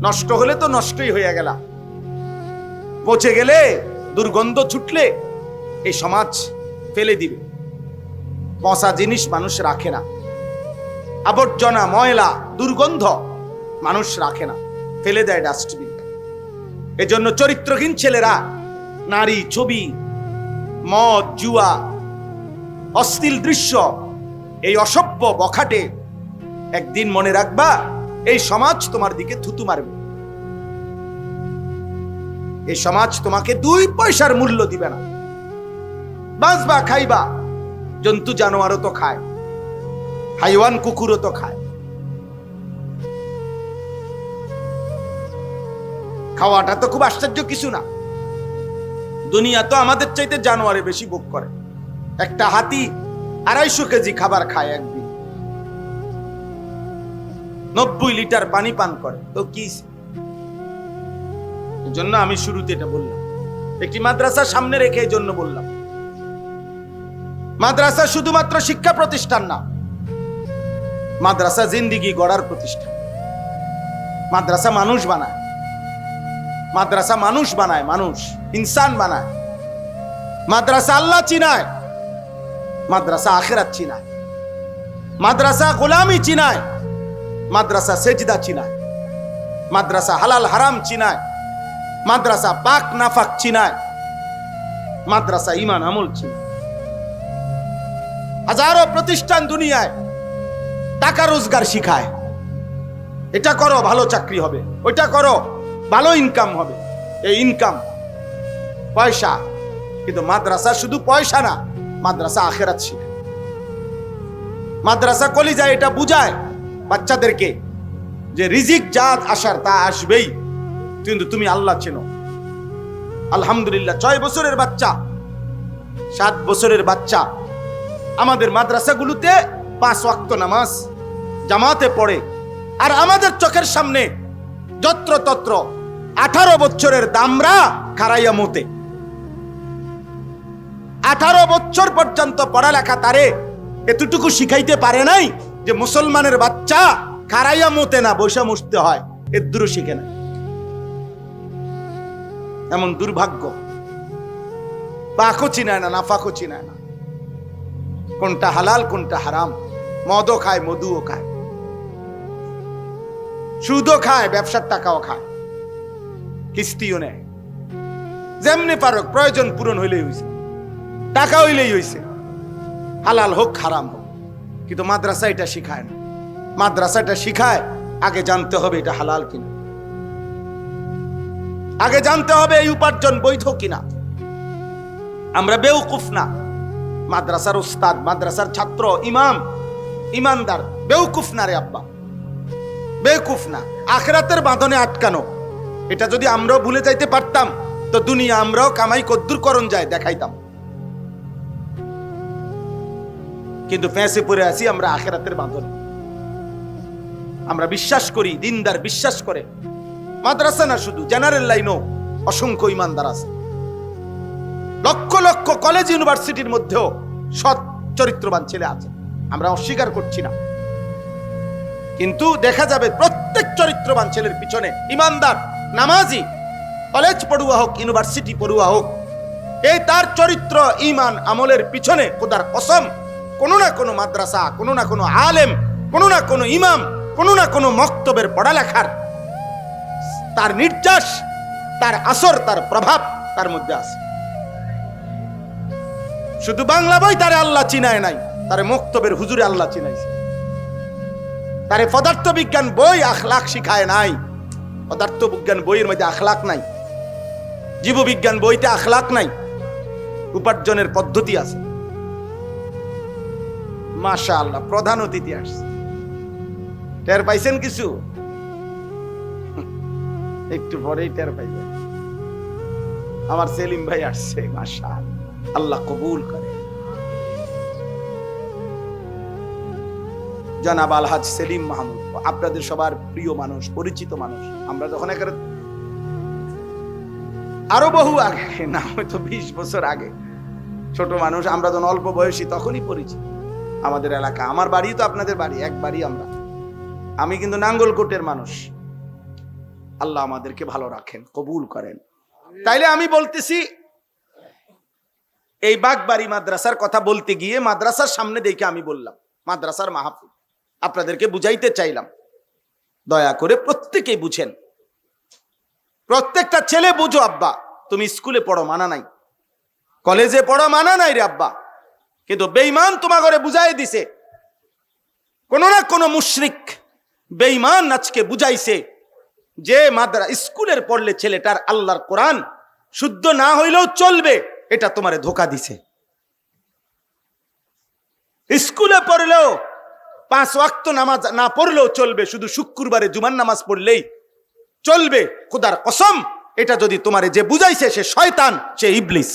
নষ্ট হলে তো নষ্টই হয়ে গেল, পচে গেলে, দুর্গন্ধ ছুটলে এই সমাজ ফেলে দিবে। পচা জিনিস মানুষ রাখে না, আবর্জনা, ময়লা, দুর্গন্ধ মানুষ রাখে না, ফেলে দেয় ডাস্টবিন। এজন্য চরিত্রহীন ছেলেরা নারী, ছবি, মদ, জুয়া, অশ্লীল দৃশ্য, এই অসভ্য বখাটে, একদিন মনে রাখবা এই সমাজ তোমার দিকে থুতু মারবে। এই সমাজ তোমাকে 2 পয়সার মূল্য দিবে না। বাঁচবা, খাইবা, জন্তু জানোয়ারও তো খায়, হাইওয়ান কুকুরও তো খায়। খাওয়াটা তো খুব আশ্চর্য কিছু না। দুনিয়া তো আমাদের চাইতে জানোয়ারে বেশি ভোগ করে। একটা হাতি 250 কেজি খাবার খায় একদিন, 90 লিটার পানি পান করে, তো কি? জন্য আমি শুরুতে এটা বললাম, একটি মাদ্রাসা সামনে রেখে এই জন্য বললাম, মাদ্রাসা শুধুমাত্র শিক্ষা প্রতিষ্ঠান না, মাদ্রাসা জিন্দিগি গড়ার প্রতিষ্ঠান। মাদ্রাসা মানুষ বানায়, মাদ্রাসা মানুষ বানায়, মানুষ, ইনসান বানায়। মাদ্রাসা আল্লাহ চিনায়, মাদ্রাসা আখিরাত চিনায়, মাদ্রাসা গোলামি চিনায়, মাদ্রাসা সেজদা চিনায়, মাদ্রাসা হালাল হারাম চিনায়, মাদ্রাসা পাক নাফাক চিনায়, মাদ্রাসা ঈমান আমল চিনায়। হাজারো প্রতিষ্ঠান দুনিয়ায় টাকা রোজগার শিখায়, এটা করো ভালো চাকরি হবে, ওইটা করো ভালো ইনকাম হবে, এই ইনকাম পয়সা। কিন্তু মাদ্রাসা শুধু পয়সা না, মাদ্রাসা আখিরাত শিখায়। মাদ্রাসা কলিজায় এটা বুঝায় বাচ্চাদেরকে যে রিজিক জাত আসার তা আসবেই, কিন্তু তুমি আল্লাহ চেনো। আলহামদুলিল্লাহ 6 বছরের বাচ্চা, 7 বছরের বাচ্চা আমাদের মাদ্রাসাগুলোতে 5 ওয়াক্ত নামাজ জামাতে পড়ে। আর আমাদের চোখের সামনে যত্র তত্র 18 বছরের দামরা খারাইয়া মতে। 18 বছর পর্যন্ত পড়ালেখা তারে এতটুকু শিখাইতে পারে নাই যে মুসলমানের বাচ্চা খারাইয়া মতে না, বৈশা মুছতে হয়, এর দূর শিখে না। এমন দুর্ভাগ্য, পাকও চিনায় না, নাফাকও চিনায় না, কোনটা হালাল কোনটা হারাম। মদও খায়, মধুও খায়, সুদও খায়, ব্যবসার টাকাও খায়, কিস্তিও নেয়। যেমনি পারক, প্রয়োজন পূরণ হইলেই হইছে, টাকা হইলেই হইছে, হালাল হোক হারাম হোক। কিন্তু মাদ্রাসা এটা শিখায় না। মাদ্রাসা এটা শিখায় আগে জানতে হবে এটা হালাল কিনা, আগে জানতে হবে এই উপার্জন বৈধ কিনা। আমরা বেউকুফ না, মাদ্রাসার উস্তাদ, মাদ্রাসার ছাত্র, ইমাম, ইমানদার বেউকুফ না রে আব্বা, বেউকুফ না। আখিরাতের বাঁধনে আটকানো, এটা যদি আমরাও ভুলে যাইতে পারতাম তো দুনিয়া আমরাও কামাই কদ্দুর করণ যায় দেখাইতাম। কিন্তু ফেঁসে পড়ে আছি আমরা আখিরাতের বাঁধনে। আমরা বিশ্বাস করি, দিনদার বিশ্বাস করে। মাদ্রাসা না শুধু, জেনারেল লাইনও অসংখ্য ইমানদার আছে। লক্ষ লক্ষ কলেজ ইউনিভার্সিটির মধ্যেও সৎ চরিত্রবান ছেলে আছে, আমরা অস্বীকার করছি না। কিন্তু দেখা যাবে প্রত্যেক চরিত্রবান ছেলের পিছনে, ইমানদার, নামাজি, কলেজ পড়ুয়া হোক, ইউনিভার্সিটি পড়ুয়া হোক, এই তার চরিত্র, ঈমান, আমলের পিছনে খোদার কসম কোনো না কোনো মাদ্রাসা, কোনো না কোনো আলেম, কোনো না কোনো ইমাম, কোনো না কোনো মক্তবের পড়ালেখার তার নির্যাস, তার আসর, তার প্রভাব তার মধ্যে আছে। শুধু বাংলা বই তারে আল্লাহ চিনায় নাই, তারে মক্তবের হুজুরে আল্লাহ চিনাইছে। তারে পদার্থ বিজ্ঞান বই আখলাক শিখায় নাই। পদার্থ বিজ্ঞান বইয়ের মধ্যে আখলাক নাই, জীববিজ্ঞান বইতে আখলাক নাই। উপার্জনের পদ্ধতি আছে। মাশাআল্লাহ, প্রধান অতিথি আসছে, টের পাইছেন কিছু? একটু পরেই টের পাইবেন। আমার সেলিম ভাই আসছে, মাশাআল্লাহ, আল্লাহ কবুল করে। জনাব আলহাজ সেলিম মাহমুদ, আপনাদের সবার প্রিয় মানুষ, পরিচিত মানুষ। আমরা যখন আরো বহু আগে, না হয়তো 20 বছর আগে, ছোট মানুষ, আমরা যখন অল্প বয়সী তখনই পরিচিত। আমাদের এলাকা, আমার বাড়ি তো আপনাদের বাড়ি, এক বাড়ি আমরা। আমি কিন্তু নাঙ্গলকোটের মানুষ, আল্লাহ আমাদেরকে ভালো রাখেন, কবুল করেন। তাইলে আমি বলতেছি, এই বাগবাড়ি মাদ্রাসার কথা বলতে গিয়ে মাদ্রাসার সামনে দেখে আমি বললাম, মাদ্রাসার মাহফিল আপনাদেরকে বুঝাইতে চাইলাম। দয়া করে প্রত্যেকেই বুঝেন, প্রত্যেকটা ছেলে বুঝো, আব্বা তুমি স্কুলে পড়ো মানা নাই, কলেজে পড়ো মানা নাই রে আব্বা, কিন্তু বেঈমান তোমার ঘরে বুঝাই দিছে, কোন না কোন মুশরিক বেঈমান আজকে বুঝাইছে যে স্কুলের পড়লে ছেলেটার আল্লাহর কোরআন শুদ্ধ না হইলেও চলবে, এটা তোমারে ধোকা দিছে। স্কুলে পড়লেও 5 ওয়াক্ত নামাজ না পড়লেও চলবে, শুধু শুক্রবারে জুমার নামাজ পড়লেই চলবে, খোদার কসম এটা যদি তোমারে যে বুঝাইছে সে শয়তান, সে ইবলিস,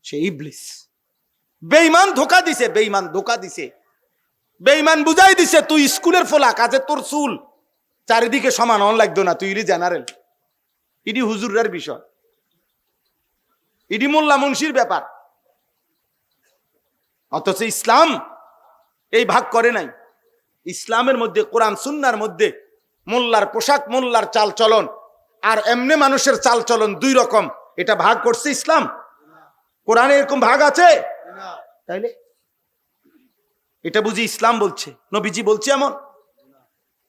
সে ইবলিস। বেঈমান ধোকা দিছে, বেঈমান ধোকা দিছে, বেঈমান বুঝাই দিছে তুই স্কুলের ফলা, কাজে তোর চুল চারিদিকে সমান অন লাগতো না, তুই ইরি জেনারেল, ইডি হুজুরের বিষয়, ইডি মোল্লা মুন্সির ব্যাপার। অথচ ইসলাম এই ভাগ করে নাই। ইসলামের মধ্যে, কোরআন সুন্নাহর মধ্যে মোল্লার পোশাক, মোল্লার চাল চলন আর এমনি মানুষের চাল চলন 2 রকম, এটা ভাগ করছে ইসলাম? কোরআনে এরকম ভাগ আছে? তাইলে এটা বুঝি ইসলাম বলছে, নবীজি বলছে এমন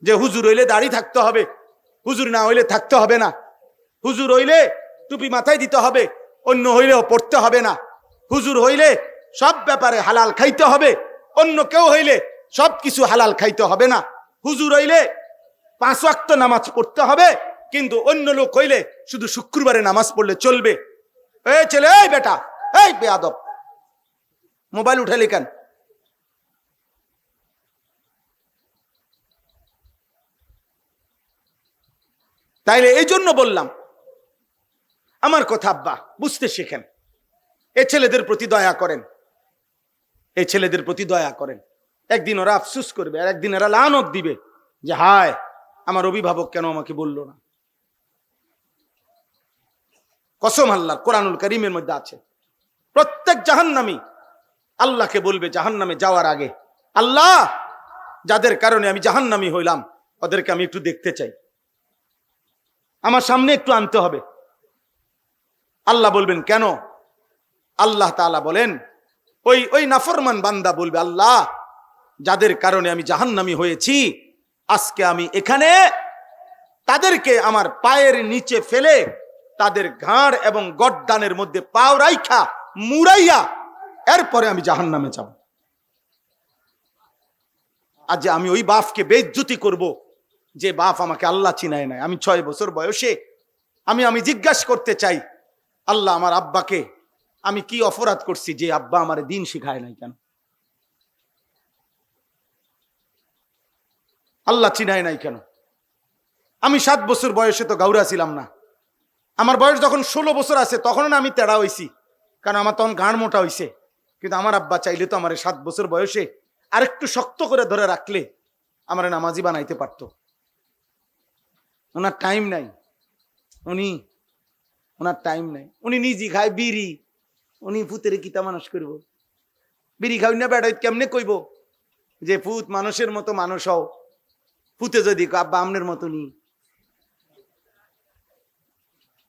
যে হুজুর হইলে দাড়ি থাকতে হবে, হুজুর না হইলে থাকতে হবে না, হুজুর হইলে টুপি মাথায় দিতে হবে, অন্য হইলেও পড়তে হবে না, হুজুর হইলে সব ব্যাপারে হালাল খাইতে হবে, অন্য কেউ হইলে সবকিছু হালাল খাইতে হবে না, হুজুর হইলে 5 ওয়াক্ত নামাজ পড়তে হবে, কিন্তু অন্য লোক হইলে শুধু শুক্রবারে নামাজ পড়লে চলবে। এই ছেলে, এই বেটা, এই বেয়াদব, মোবাইল উঠালি কেন? তাইলে এই জন্য বললাম, আমার কথা আব্বা বুঝতে শেখেন, এই ছেলেদের প্রতি দয়া করেন, এই ছেলেদের প্রতি দয়া করেন। একদিন ওরা আফসুস করবে, আর একদিন এরা লানত দিবে যে হায় আমার অভিভাবক কেন আমাকে বলল না। কসম আল্লাহর, কোরআনুল কারীমের মধ্যে আছে, প্রত্যেক জাহান্নামী আল্লাহকে বলবে জাহান্নামে যাওয়ার আগে, আল্লাহ যাদের কারণে আমি জাহান্নামী হইলাম ওদেরকে আমি একটু দেখতে চাই, আমার সামনে একটু আনতে হবে। আল্লাহ বলবেন কেন? আল্লাহ তাআলা বলেন, ওই নাফরমান বান্দা বলবে, আল্লাহ যাদের কারণে আমি জাহান্নামী হয়েছি, আজকে আমি এখানে তাদেরকে আমার পায়ের নিচে ফেলে তাদের ঘাড় এবং গর্দানের মধ্যে পাও রাইখা মুড়াইয়া এরপরে আমি জাহান্নামে যাব। আজ আমি ওই বাপকে বেইজ্জতি করব যে বাপ আমাকে আল্লাহ চিনায় নাই। আমি 6 বছর বয়সে আমি জিজ্ঞাসা করতে চাই, আল্লাহ আমার আব্বাকে আমি কি অপরাধ করছি যে আব্বা আমার দিন শিখায় নাই কেন? আল্লাহ চিনায় নাই কেন? আমি 7 বছর বয়সে তো গাউরা ছিলাম না, আমার বয়স যখন 16 বছর আছে তখন আমি তেড়া হইছি, কারণ আমার তখন গাঁড় মোটা হইছে। কিন্তু আমার আব্বা চাইলে তো আমার 7 বছর বয়সে আরেকটু শক্ত করে ধরে রাখলে আমার নামাজি বানাইতে পারত। ওনার টাইম নাই, ওনার টাইম নাই, উনি নিজে খায় বিড়ি, উনি ফুতের কিতা মানুষ করব? বিড়ি খাই না বেড়াই কেমনে কইব যে ফুত মানুষের মতো মানুষ হও? ফুতে যদি আব্বা আমনের মতো নি,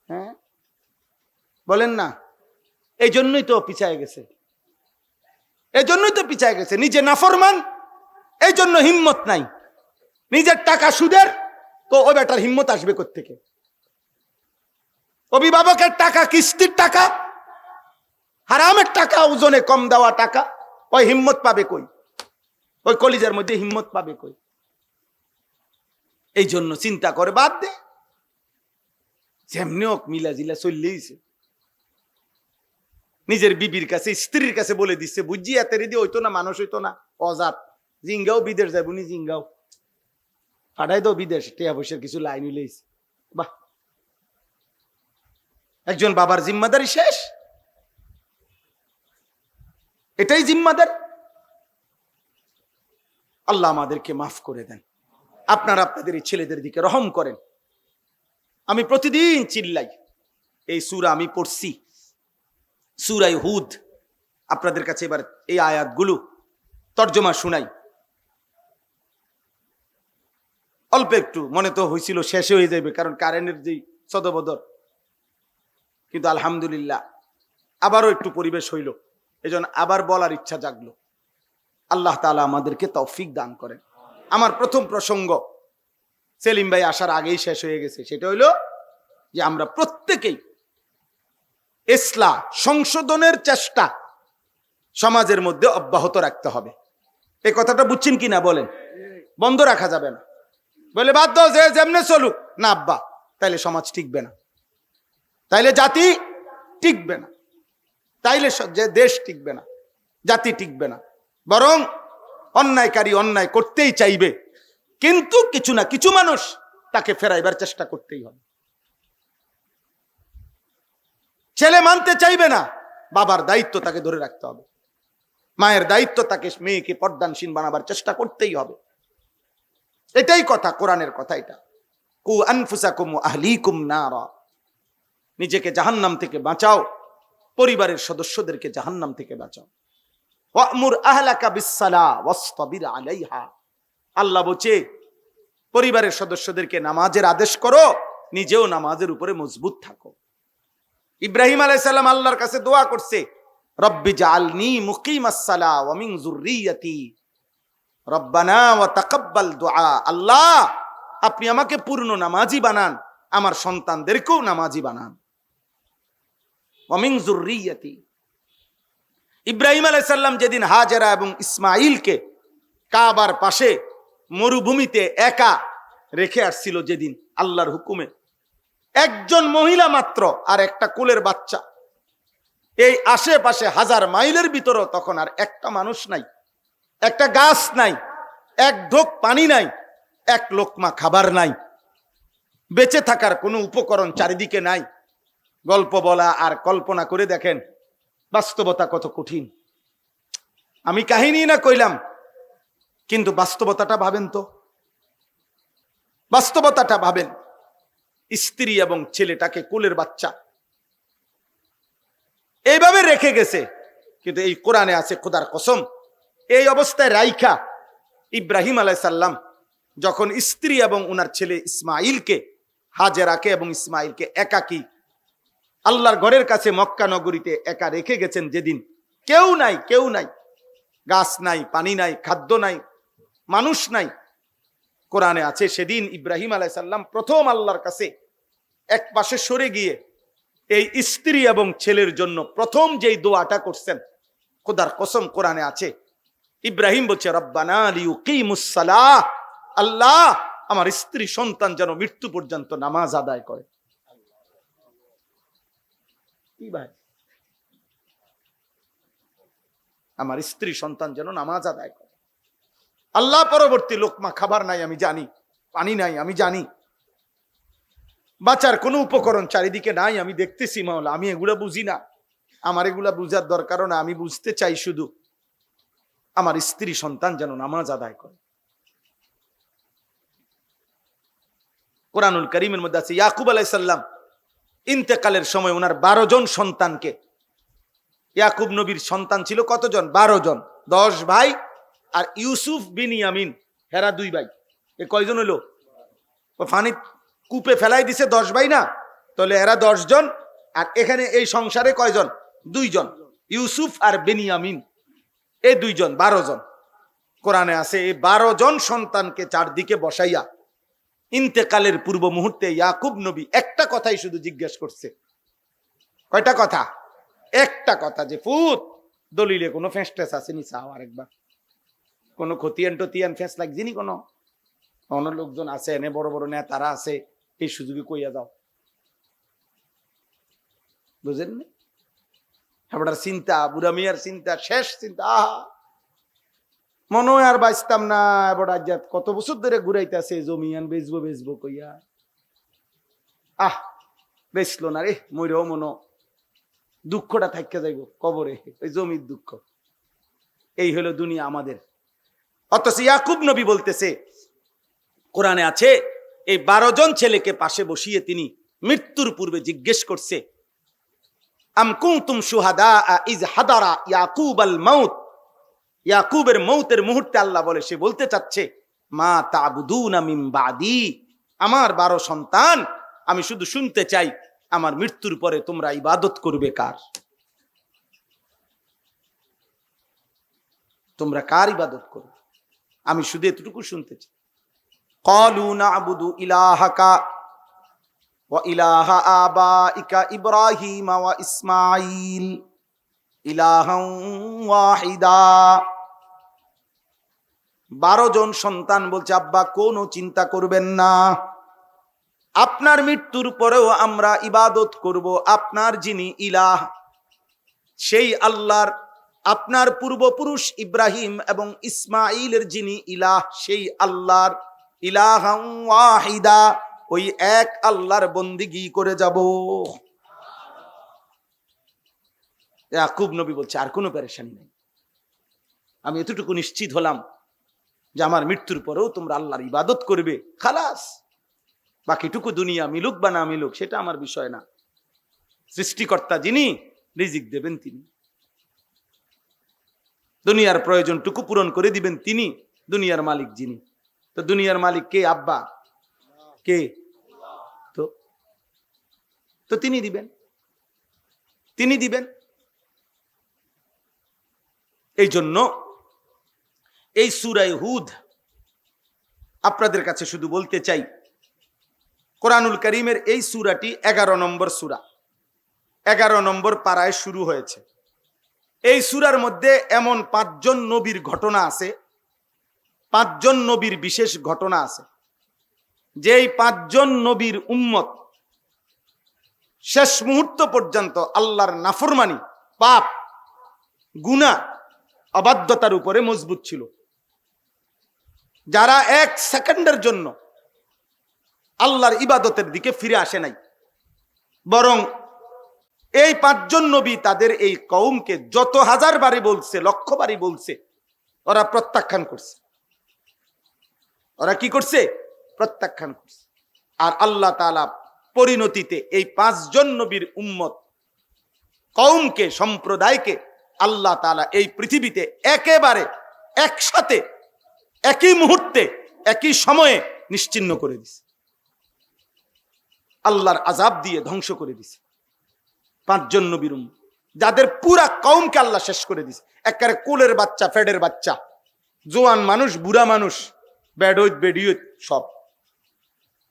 হ্যাঁ বলেন না? এই জন্যই তো পিছায় গেছে, এই জন্যই তো পিছায় গেছে। নিজে নাফরমান, এই জন্য হিম্মত নাই। নিজের টাকা সুদের, তো ওই বেটার হিম্মত আসবে কোত্থেকে? অভিভাবকের টাকা, কিস্তির টাকা, হারামের টাকা, ওজনে কম দেওয়া টাকা, ওই হিম্মত পাবে কই? ওই কলিজার মধ্যে হিম্মত পাবে কই? এই জন্য চিন্তা করে বাদ দে, যেমনি হোক মিলা জিলা চললেইছে। নিজের বিবির কাছে, স্ত্রীর কাছে বলে দিচ্ছে, বুঝছি এত রেডি হইতো না, মানুষ হইতো না, অজাত। জিঙ্গাও বিদেশ যাবো নি, জিঙ্গাও ফাটাই দাও বিদেশ, টিয়া পয়সার কিছু লাইন হইলেইছে। বাহ, একজন বাবার জিম্মাদারি শেষ, এটাই জিম্মাদার। আল্লাহ আমাদেরকে মাফ করে দেন। আপনারা আপনাদের এই ছেলেদের দিকে রহম করেন। আমি প্রতিদিন চিল্লাই, এই সূরা আমি পড়ছি, সূরা হুদ। আপনাদের কাছে এবার এই আয়াতগুলো তর্জমা শুনাই। অল্প একটু মনে তো হয়েছিল শেষ হয়ে যাবে, কারণ কারেন্টের যেই সদবদর, কিন্তু আলহামদুলিল্লাহ আবারও একটু পরিবেশ হইল, এজন্য আবার বলার ইচ্ছা জাগলো। আল্লাহ তাআলা আমাদেরকে তৌফিক দান করেন। আমার প্রথম প্রসঙ্গ সেলিম ভাই আসার আগেই শেষ হয়ে গেছে, সেটা হইল যে আমরা প্রত্যেকেই ইসলাম সংশোধনের চেষ্টা সমাজের মধ্যে অব্যাহত রাখতে হবে। এই কথাটা বুঝছেন কিনা বলেন? বন্ধ রাখা যাবে না। বলে বাধ্য যে যেমনে চলুক না আব্বা, তাইলে সমাজ টিকবে না, তাইলে জাতি টিকবে না, তাইলে যে দেশ টিকবে না, জাতি টিকবে না। বরং অন্যায়কারী অন্যায় করতেই চাইবে, কিন্তু কিছু না কিছু মানুষ তাকে ফেরাইবার চেষ্টা করতেই হবে। ছেলে মানতে চাইবে না, বাবার দায়িত্ব তাকে ধরে রাখতে হবে, মায়ের দায়িত্ব তাকে মেয়েকে পর্দানসীন বানাবার চেষ্টা করতেই হবে। এটাই কথা, কোরআনের কথা এটা। কু আনফুসাকুম ওয়া আহলিকুম নারা, নিজেকে জাহান্নাম থেকে বাঁচাও, পরিবারের সদস্যদেরকে জাহান্নাম থেকে বাঁচাও। ওয়া'মুর আহলাকা বিসসালাহ ওয়াসতাবির আলাইহা, আল্লাহ বলছে পরিবারের সদস্যদেরকে নামাজের আদেশ করো, নিজেও নামাজের উপরে মজবুত থাকো। ইব্রাহিম আলাইহিস সালাম আল্লাহর কাছে দোয়া করছে, রব্বি জাআলনি মুকিমাস সালাহ ওয়া মিন যুররিয়াতি রব্বানা ওয়া তাকাব্বাল দুআ, আল্লাহ আপনি আমাকে পূর্ণ নামাজি বানান, আমার সন্তানদেরকেও নামাজি বানান। ওয়া মিন যুররিয়াতি, ইব্রাহিম আলাইহিস সালাম যেদিন হাজেরা এবং ইসমাঈলকে কাবার পাশে মরুভূমিতে একা রেখে আসছিল, যেদিন আল্লাহর হুকুমে, একজন মহিলা মাত্র আর একটা কোলের বাচ্চা, এই আশেপাশে 1000 মাইলের ভিতরেও তখন আর একটা মানুষ নাই, একটা গাছ নাই, এক ঢোক পানি নাই, এক লোকমা খাবার নাই, বেঁচে থাকার কোনো উপকরণ চারিদিকে নাই। গল্প বলা আর কল্পনা করে দেখেন বাস্তবতা কত কঠিন। আমি কাহিনী না কইলাম, কিন্তু বাস্তবতাটা ভাবেন তো, বাস্তবতাটা ভাবেন। স্ত্রী এবং ছেলেটাকে কোলের বাচ্চা এইভাবে রেখে গেছে, কিন্তু এই কোরআনে আছে খোদার কসম, এই অবস্থায় রাইখা ইব্রাহিম আলাইহিস সালাম যখন স্ত্রী এবং উনার ছেলে ইসমাঈলকে, হাজেরাকে এবং ইসমাঈলকে একাকী আল্লাহর ঘরের কাছে মক্কা নগরীতে একা রেখে গেছেন, যেদিন কেউ নাই, কেউ নাই, গাছ নাই, পানি নাই, খাদ্য নাই, মানুষ নাই, কোরআনে আছে সেদিন ইব্রাহিম আলাইহিস সালাম প্রথম আল্লাহর কাছে এক পাশে সরে গিয়ে এই স্ত্রী এবং ছেলের জন্য প্রথম যেই দোয়াটা করছেন, খোদার কসম কোরআনে আছে, ইব্রাহিম বলছে রব্বানা লিয়ুকিমুস সালাহ, আল্লাহ আমার স্ত্রী সন্তান যেন মৃত্যু পর্যন্ত নামাজ আদায় করে। কি ভাই, আমার স্ত্রী সন্তান যেন নামাজ আদায় করে। আল্লাহ পরবর্তী লোকমা খাবার নাই আমি জানি, পানি নাই আমি জানি, বাঁচার কোনো উপকরণ চারিদিকে নাই আমি দেখতেছি মাওলা, আমি এগুলা বুঝি না, আমার এগুলা বুঝার দরকারও না, আমি বুঝতে চাই শুধু আমার স্ত্রী সন্তান যেন নামাজ আদায় করে। কোরআনুল কারীমের মধ্যে আছে ইয়াকুব আলাইহিস সালাম ইন্তেকালের সময় ওনার 12 জন সন্তানকে, ইয়াকুব নবীর সন্তান ছিল কতজন? 12 জন, 10 ভাই আর ইউসুফ বিনিয়ামিন, হেরা 2 ভাই, এ কয়জন হলো? ফানি কূপে ফেলাই দিছে 10 ভাই না, তাহলে এরা 10 জন, আর এখানে এই সংসারে কয়জন? 2 জন, ইউসুফ আর বেনিয়ামিন, এই 2 জন, 12 জন। কোরআনে আছে এই 12 জন সন্তানকে চারদিকে বসাইয়া ইন্তেকালের পূর্ব মুহূর্তে ইয়াকুব নবী একটা কথাই শুধু জিজ্ঞেস করছে। কয়টা কথা? একটা কথা, যে ফুত দলিলে কোনো ফেঁস আসেনি, চাও আরেকবার, কোনো খতিয়ান টতিয়ান ফেঁস লাগছিনি, কোনো অন্য লোকজন আছে, এনে বড় বড় নেতারা আছে, এই সুযোগে কইয়া যাও। বুঝেন না? এবার চিন্তা, বুড়া মিয়ার চিন্তা, শেষ চিন্তা, আহা মনে হয় আর বাঁচতাম না, এবার কত বছর ধরে ঘুরাইতেছে জমিয়ান বেচবো বেচবো কইয়া, আহ বেচলো না রে, মইরেও মনো দুঃখটা থাইকা যাইব কবরে, ওই জমির দুঃখ। এই হলো দুনিয়া আমাদের। অথচ ইয়াকুব নবী বলতেছে, কোরআনে আছে এই 12 জন ছেলেকে পাশে বসিয়ে তিনি মৃত্যুর পূর্বে জিজ্ঞেস করছে, আম কুনতুম শুহাদা ইজ হাদারা ইয়াকুব আল মাউত, ইয়াকুবের মৌতের মুহূর্তে আল্লাহ বলে, সে বলতে চাচ্ছে মা তা'বুদুনা মিন বাদি, আমার 12 সন্তান, আমি শুধু শুনতে চাই আমার মৃত্যুর পরে তোমরা ইবাদত করবে কার? তোমরা কার ইবাদত করবে? আমি শুধু এতটুকু শুনতে চাই। ক্বালু না'বুদু ইলাহাকা ওয়া ইলাহা আবাইকা ইব্রাহিম ওয়া ইসমাঈল ইলাহান ওয়াহিদা। 12 জন সন্তান বলছে, আব্বা কোনো চিন্তা করবেন না, আপনার মৃত্যুর পরেও আমরা ইবাদত করব আপনার যিনি ইলাহ, সেই আল্লাহর, আপনার পূর্বপুরুষ ইব্রাহিম এবং ইসমাঈলের যিনি ইলাহ, সেই আল্লাহর, ইলাহান ওয়াহিদা, ওই এক আল্লাহর বন্দিগি করে যাব। ইয়াকুব নবী বলছে, আর কোনো পেরেশানি নেই, আমি এতটুকু নিশ্চিত হলাম যে আমার মৃত্যুর পরেও তোমরা আল্লাহর ইবাদত করবে, খালাস। বাকিটুকু দুনিয়া মিলুক বা না মিলুক সেটা আমার বিষয় না। সৃষ্টিকর্তা যিনি, রিজিক দেবেন তিনি, দুনিয়ার প্রয়োজনটুকু পূরণ করে দিবেন তিনি, দুনিয়ার মালিক যিনি। তো দুনিয়ার মালিক কে? আব্বা কে? তো তিনি দিবেন, তিনি দিবেন। এই জন্য এই সূরা হুদ আপনাদের কাছে শুধু বলতে চাই, কোরআনুল কারীমের এই সূরাটি 11 নম্বর সূরা, 11 নম্বর পারায় শুরু হয়েছে। এই সূরার মধ্যে এমন 5 জন নবীর ঘটনা আছে, 5 জন নবীর বিশেষ ঘটনা আছে, যেই 5 জন নবীর উম্মত শেষ মুহূর্ত পর্যন্ত আল্লাহর নাফরমানি, পাপ, গুনাহ, অবাধ্যতার উপরে মজবুত ছিল। যারা 1 সেকেন্ডের জন্য আল্লাহর ইবাদতের দিকে ফিরে আসে নাই, বরং এই 5 জন নবী তাদের এই কওমকে যত হাজার বারই বলছে, লক্ষ বারই বলছে, ওরা প্রত্যাখ্যান করছে। ওরা কি করছে? প্রত্যাখ্যান করছে। আর আল্লাহ তাআলা পরিণতিতে এই 5 জন নবীর উম্মত কওমকে, সম্প্রদায়কে আল্লাহ তাআলা এই পৃথিবীতে একেবারে একসাথে, একই মুহূর্তে, একই সময়ে নিশ্চিহ্ন করে দিছে, আল্লাহর আযাব দিয়ে ধ্বংস করে দিছে। 5 জন নবীর উম্মত, যাদের পুরা কওমকে আল্লাহ শেষ করে দিছে। একেবারে কোলের বাচ্চা, ফেডের বাচ্চা, জোয়ান মানুষ, বুড়া মানুষ, বেডউইত, বেডিউইত, সব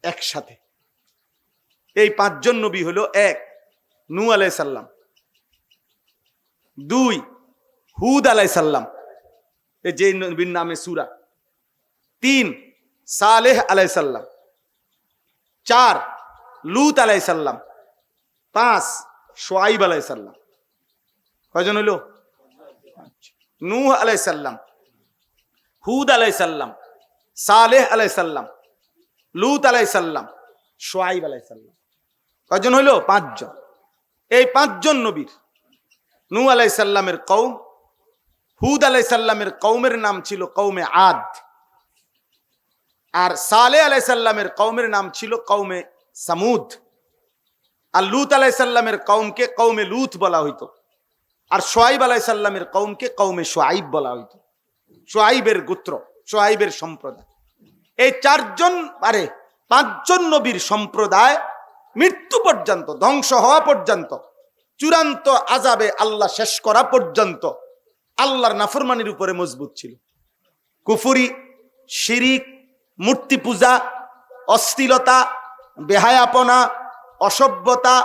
একসাথে। এই 5 জন নবী হলো: 1 নূহ আলাইহিস সালাম, 2 হুদ আলাইহিস সালাম, এই যে নবীর নামে সূরা, 3 সালেহ আলাইহিস সালাম, 4 লূত আলাইহিস সালাম, 5 শুআয়ব আলাইহিস সালাম। কয়জন হলো? নূহ আলাইহিস সালাম, হুদ আলাইহিস সালাম, সালেহ আলাইহিস সালাম, লূত আলাইহিস সালাম, শুআয়ব আলাইহিস সালাম। কয়জন হলো? 5 জন। এই 5 জন নবীর, নূহ আলাইহিস সালামের কওম, হুদ আলাইহিস সালামের কওমের নাম ছিল কওমে আদ, আর সালেহ আলাইহিস সালামের কওমের নাম ছিল কওমে সামুদ, আর লূত আলাইহিস সালামের কওমকে কওমে লূত বলা হইতো, আর শুআয়ব আলাইহিস সালামের কওমকে কওমে শুআয়ব বলা হইতো। শুআয়বের গোত্র, শুআয়বের সম্প্রদায়। এই 4 জন, 5 জন নবীর সম্প্রদায় মৃত্যু পর্যন্ত, ধ্বংস হওয়া পর্যন্ত, চূড়ান্ত আযাবে আল্লাহ শেষ করা পর্যন্ত আল্লাহর নাফরমানির উপরে মজবুত ছিল। কুফরি, শিরিক, মূর্তি পূজা, অশ্লীলতা, বেহায়াপনা, অসভ্যতা,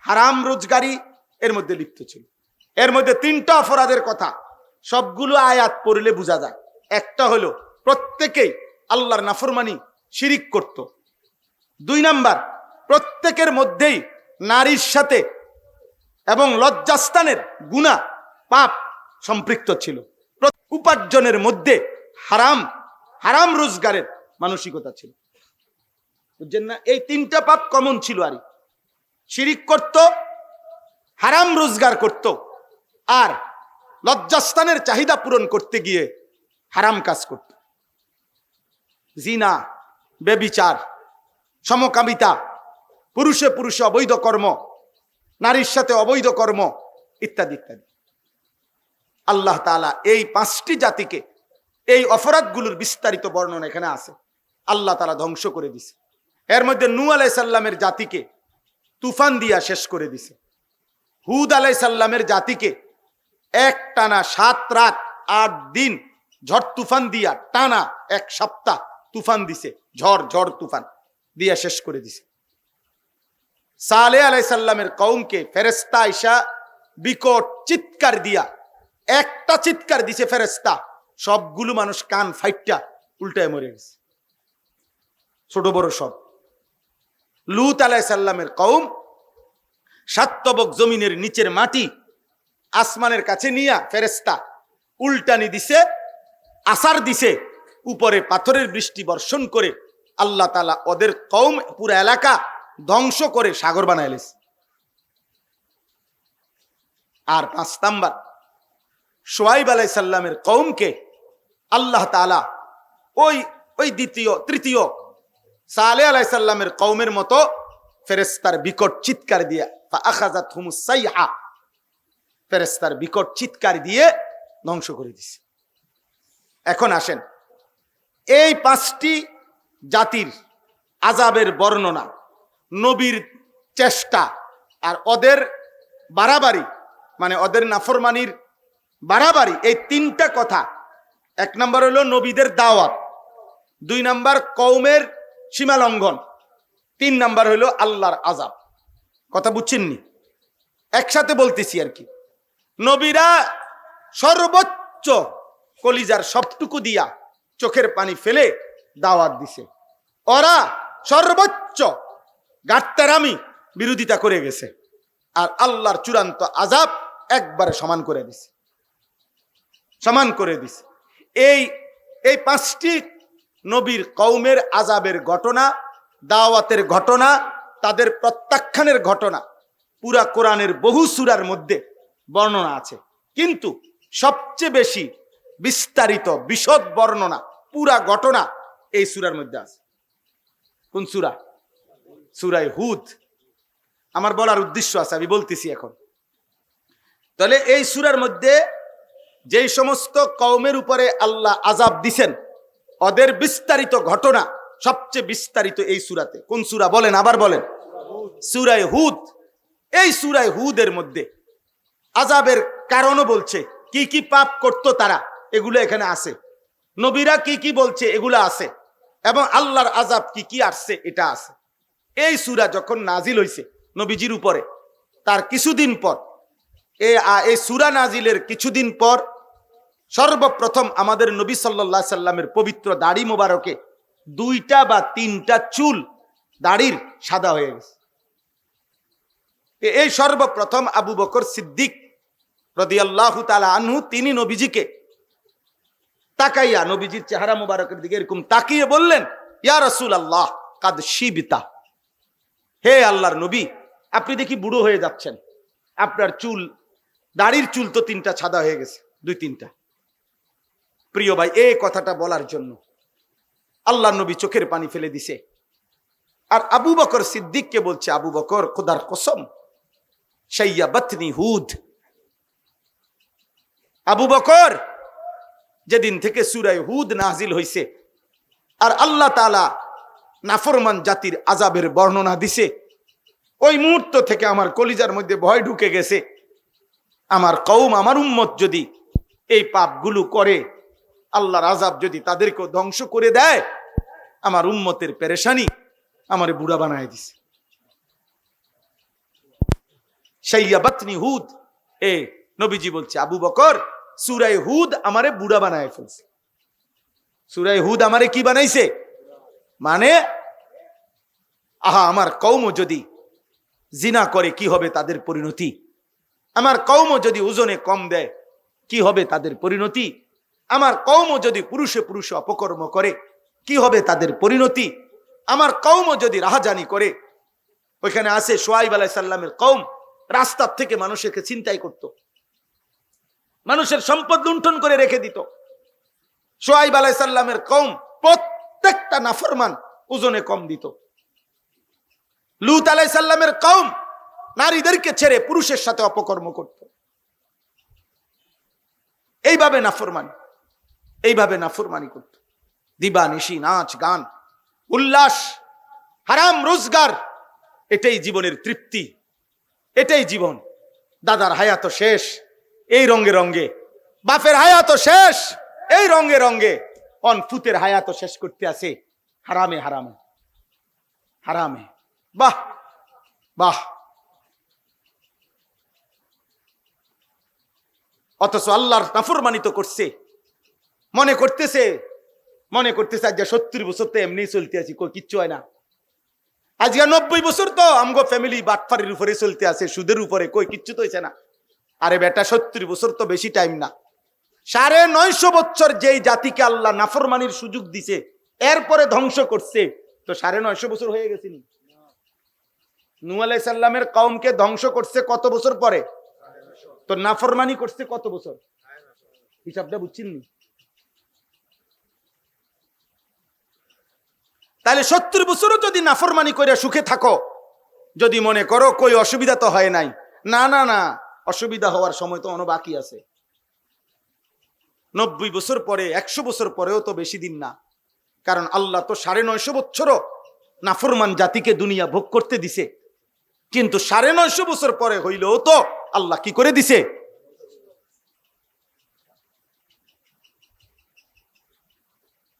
হারাম রোজগারি এর মধ্যে লিপ্ত ছিল। এর মধ্যে 3টা অপরাধের কথা সবগুলো আয়াত পড়লে বোঝা যায়। একটা হলো প্রত্যেকেই আল্লাহর নাফরমানি, শিরিক করত। 2 নাম্বার, প্রত্যেকের মধ্যেই নারীর সাথে এবং লজ্জাস্থানের গুনাহ, পাপ সম্পৃক্ত ছিল। উপার্জনের মধ্যে হারাম রোজগারের মানসিকতা ছিল। বুঝছেন না? এই 3টা পাপ কমন ছিল। আর শিরিক করত, হারাম রোজগার করত, আর লজ্জাস্থানের চাহিদা পূরণ করতে গিয়ে হারাম কাজ করত। জিনা, ব্যভিচার, সমকামিতা, পুরুষে পুরুষে অবৈধ কর্ম, নারীর সাথে অবৈধ কর্ম, ইত্যাদি ইত্যাদি। আল্লাহ তাআলা এই 5টি জাতিকে এই অপরাধগুলোর বিস্তারিত বর্ণনা এখানে আছে। আল্লাহ তাআলা ধ্বংস করে দিছে। এর মধ্যে নূহ আলাইহিস সালামের জাতিকে তুফান দিয়া শেষ করে দিছে। হুদ আলাইহিস সালামের জাতিকে একটানা 7 রাত 8 দিন ঝড় তুফান দিয়া টানা 1 সপ্তাহ তুফান দিছে, ঝড় তুফান দিয়া শেষ করে দিছে। সালেহ আলাইহিস সালামের কওমকে ফেরেশতা আইসা বিকট চিৎকার দিয়া একটা চিৎকার দিছে ফেরেশতা, সবগুলো মানুষ কান ফাইটটা উল্টায় মরে গেছে, ছোট বড় সব। লূত আলাইহিস সালামের কওম সাতবক জমিনের নিচের মাটি আসমানের কাছে নিয়া ফেরেশতা উল্টানি দিছে, আসার দিছে, উপরে পাথরের বৃষ্টি বর্ষণ করে আল্লাহ তাআলা ওদের কওম পুরো এলাকা ধ্বংস করে সাগর বানায় লেছে। আর 5 নাম্বার শুআয়ব আলাইহিস সালামের কওমকে আল্লাহ তাআলা ওই তৃতীয় সালেহ আলাইহিস সালামের কওমের মতো ফেরেশতার বিকট চিৎকার দিয়ে ফাআখাযাতহুমুস সাইহা, ফেরেশতার বিকট চিৎকার দিয়ে ধ্বংস করে দিছে। এখন আসেন এই 5টি জাতির আযাবের বর্ণনা, নবীর চেষ্টা আর ওদের বাড়াবাড়ি, মানে ওদের নাফরমানির বাড়াবাড়ি, এই 3টা কথা। 1 নাম্বার হলো নবীদের দাওয়াত, 2 নাম্বার কওমের সীমা লঙ্ঘন, 3 নাম্বার হলো আল্লাহর আযাব। কথা বুঝছেননি? একসাথে বলতেছি আর কি। নবীরা সর্বোচ্চ কলিজার সবটুকু দিয়া চোখের পানি ফেলে দাওয়াত দিছে, ওরা সর্বোচ্চ গাট্টারামি বিরোধিতা করে গেছে, আর আল্লাহর চূড়ান্ত আযাব একবারে সমান করে দিছে। এই 5টি নবীর কওমের আযাবের ঘটনা, দাওয়াতের ঘটনা, তাদের প্রত্যাখ্যানের ঘটনা পুরা কোরআনের বহু সূরার মধ্যে বর্ণনা আছে, কিন্তু সবচেয়ে বেশি বিস্তারিত বিশদ বর্ণনা পুরা ঘটনা এই সূরার মধ্যে আছে। কোন সূরা? সূরা হুদ। আমার বলার উদ্দেশ্য আছে, আমি বলতেছি এখন। তাহলে এই সূরার মধ্যে যেই সমস্ত কওমের উপরে আল্লাহ আযাব দিছেন ওদের বিস্তারিত ঘটনা সবচেয়ে বিস্তারিত এই সূরাতে। কোন সূরা বলেন? আবার বলেন। সূরা হুদ। এই সূরা হুদের মধ্যে আযাবের কারণও বলছে, কি কি পাপ করত তারা, এগুলো এখানে আছে। নবীরা কি কি বলছে এগুলো আছে, এবং আল্লাহর আযাব কি কি আসছে এটা আছে। এই সূরা যখন নাজিল হইছে নবীজির উপরে, তার কিছুদিন পর, এই সূরা নাজিলের কিছুদিন পর সর্বপ্রথম আমাদের নবী সাল্লাল্লাহু আলাইহি সাল্লামের পবিত্র দাড়ি মোবারকে 2টা বা 3টা চুল দাড়ির সাদা হয়ে গেছে। এই সর্বপ্রথম আবু বকর সিদ্দিক রাদিয়াল্লাহু তাআলা আনহু তিনি নবীজিকে তাকাইয়া নবীজির চেহারা মোবারকের দিকে এরকম তাকিয়ে বললেন, ইয়া রাসূলুল্লাহ কাদ শিবতা, হে আল্লাহর নবী আপনি দেখি বুড়ো হয়ে যাচ্ছেন, আপনার চুল, দাড়ির চুল তো 3টা সাদা হয়ে গেছে, 2-3টা। প্রিয় ভাই, এই কথাটা বলার জন্য আল্লাহর নবী চোখের পানি ফেলে দিছে। আর আবু বকর সিদ্দিককে বলছে, আবু বকর খোদার কসম শাইয়াবাতনি হুদ, আবু বকর যেদিন থেকে সূরা হুদ নাজিল হইছে আর আল্লাহ তাআলা নাফরমান জাতির আযাবের বর্ণনা দিছে, ওই মুহূর্ত থেকে আমার কলিজার মধ্যে ভয় ঢুকে গেছে। আমার কওম, আমার উম্মত যদি এই পাপগুলো করে, আল্লাহর আযাব যদি তাদেরকে ধ্বংস করে দেয়, আমার উম্মতের পেরেশানি আমারে বুড়া বানায় দিছে। শাইয়াবাতনি হুদ, এ নবীজি বলছে আবু বকর সূরা হুদ আমারে বুড়া বানায় ফেলছে। সূরা হুদ আমারে কি বানাইছে? মানে আমার কওম যদি জিনা করে কি হবে তাদের পরিণতি, আমার কওম যদি ওজনে কম দেয় কি হবে তাদের পরিণতি, আমার কওম যদি পুরুষে পুরুষে অপকর্ম করে কি হবে তাদের পরিণতি, আমার কওম যদি রাহাজানি করে। ওইখানে আছে শুআয়ব আলাইহিস সালামের কওম রাস্তার থেকে মানুষকে ছিনতাই করত, মানুষের সম্পদ লুণ্ঠন করে রেখে দিত। শুআয়ব আলাইহিস সালামের কওম প্রত্যেকটা নাফরমান ওজনে কম দিত। লূত আলাইহিস সালামের কওম নারীদেরকে ছেড়ে পুরুষের সাথে অপকর্ম করত। এইভাবে নাফরমান। এইভাবে নাফরমানি করত, দিবা নিশি নাচ গান উল্লাস, হারাম রোজগার, এটাই জীবনের তৃপ্তি, এটাই জীবন। দাদার হায়াত শেষ এই রঙ্গে রঙ্গে, বাপের হায়াত শেষ এই রঙ্গে রঙ্গে, ফুতের হায়াত শেষ করতে আছে হারামে হারামে হারামে। বাহ বাহ। অথচ আল্লাহর নাফরমানি তো করছে, মনে করতেছে আজকে 70 বছর তো এমনি চলতে আছি, কই কিচ্ছু হয় না। আজকে 90 বছর তো আমগো ফ্যামিলি বাটফারির উপরে চলতে আছে, সুদের উপরে, কই কিচ্ছু তো হইছে না। আরে বেটা 70 বছর তো বেশি টাইম না। 950 বছর যেই জাতিকে আল্লাহ নাফরমানির সুযোগ দিছে, এরপরে ধ্বংস করছে, তো 950 বছর হয়ে গেছে নি? নূহ আলাইহিস সালামের কওমকে ধ্বংস করছে কত বছর পরে? তো নাফরমানি করছে কত বছর? হিসাবটা বুঝছেন নি? তাহলে 70 বছরও যদি নাফরমানি করে সুখে থাকো, যদি মনে করো কই অসুবিধা তো হয় নাই, না না না, অসুবিধা হওয়ার সময় তো অনেক বাকি আছে। 90 বছর পরে, 100 বছর পরেও তো বেশি দিন না। কারণ আল্লাহ তো 950 বছরও নাফরমান জাতিকে দুনিয়া ভোগ করতে দিছে, কিন্তু 950 বছর পরে হইলেও তো আল্লাহ কি করে দিছে?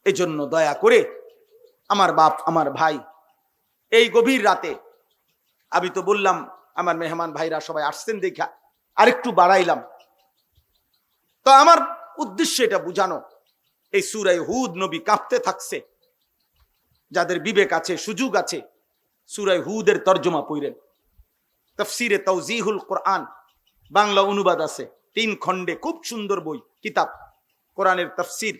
এই জন্য দয়া করে আমার বাপ, আমার ভাই, এই গভীর রাতে আমি তো বললাম আমার মেহমান ভাইরা সবাই আসছেন দেখা আরেকটু বাড়াইলাম। তো আমার উদ্দেশ্য এটা বুঝানো, এই সূরা হুদ নবী কাঁপতে থাকছে, যাদের বিবেক আছে, সুযোগ আছে, সূরা হুদের তর্জমা পড়েন। তাফসিরে তাওজিহুল কোরআন বাংলা অনুবাদ আছে 3 খণ্ডে, খুব সুন্দর বই, কিতাব, কোরআনের তাফসির।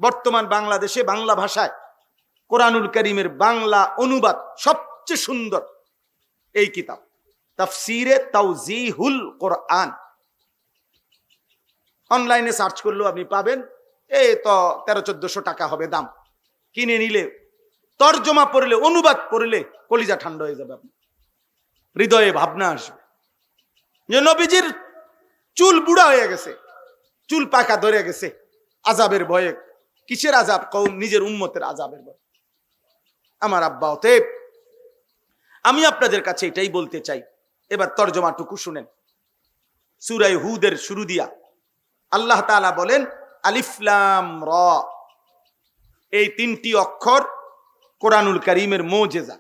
বর্তমান বাংলাদেশে বাংলা ভাষায় কোরআনুল কারীমের বাংলা অনুবাদ সবচেয়ে সুন্দর এই কিতাব, তাফসিরে তাওজিহুল কোরআন। অনলাইনে সার্চ করলেও আপনি পাবেন, এই তো 1300-1400 টাকা হবে দাম। কিনে নিলে, তর্জমা পড়লে, অনুবাদ পড়লে কলিজা ঠান্ডা হয়ে যাবে, আপনি হৃদয়ে ভাবনা আসবে যে নবীজির চুল বুড়া হয়ে গেছে, চুল পাকা ধরে গেছে আযাবের ভয়ে। কিসের আযাব? কওম নিজের উম্মতের আযাবের ভয়। আমার আব্বা, অতএব আমি আপনাদের কাছে এটাই বলতে চাই। এবার তর্জমাটুকু শুনেন। সূরা হুদের শুরু দিয়া আল্লাহ তাআলা বলেন আলিফ লাম র, এই 3টি অক্ষর কোরআনুল কারীমের মুজিজা।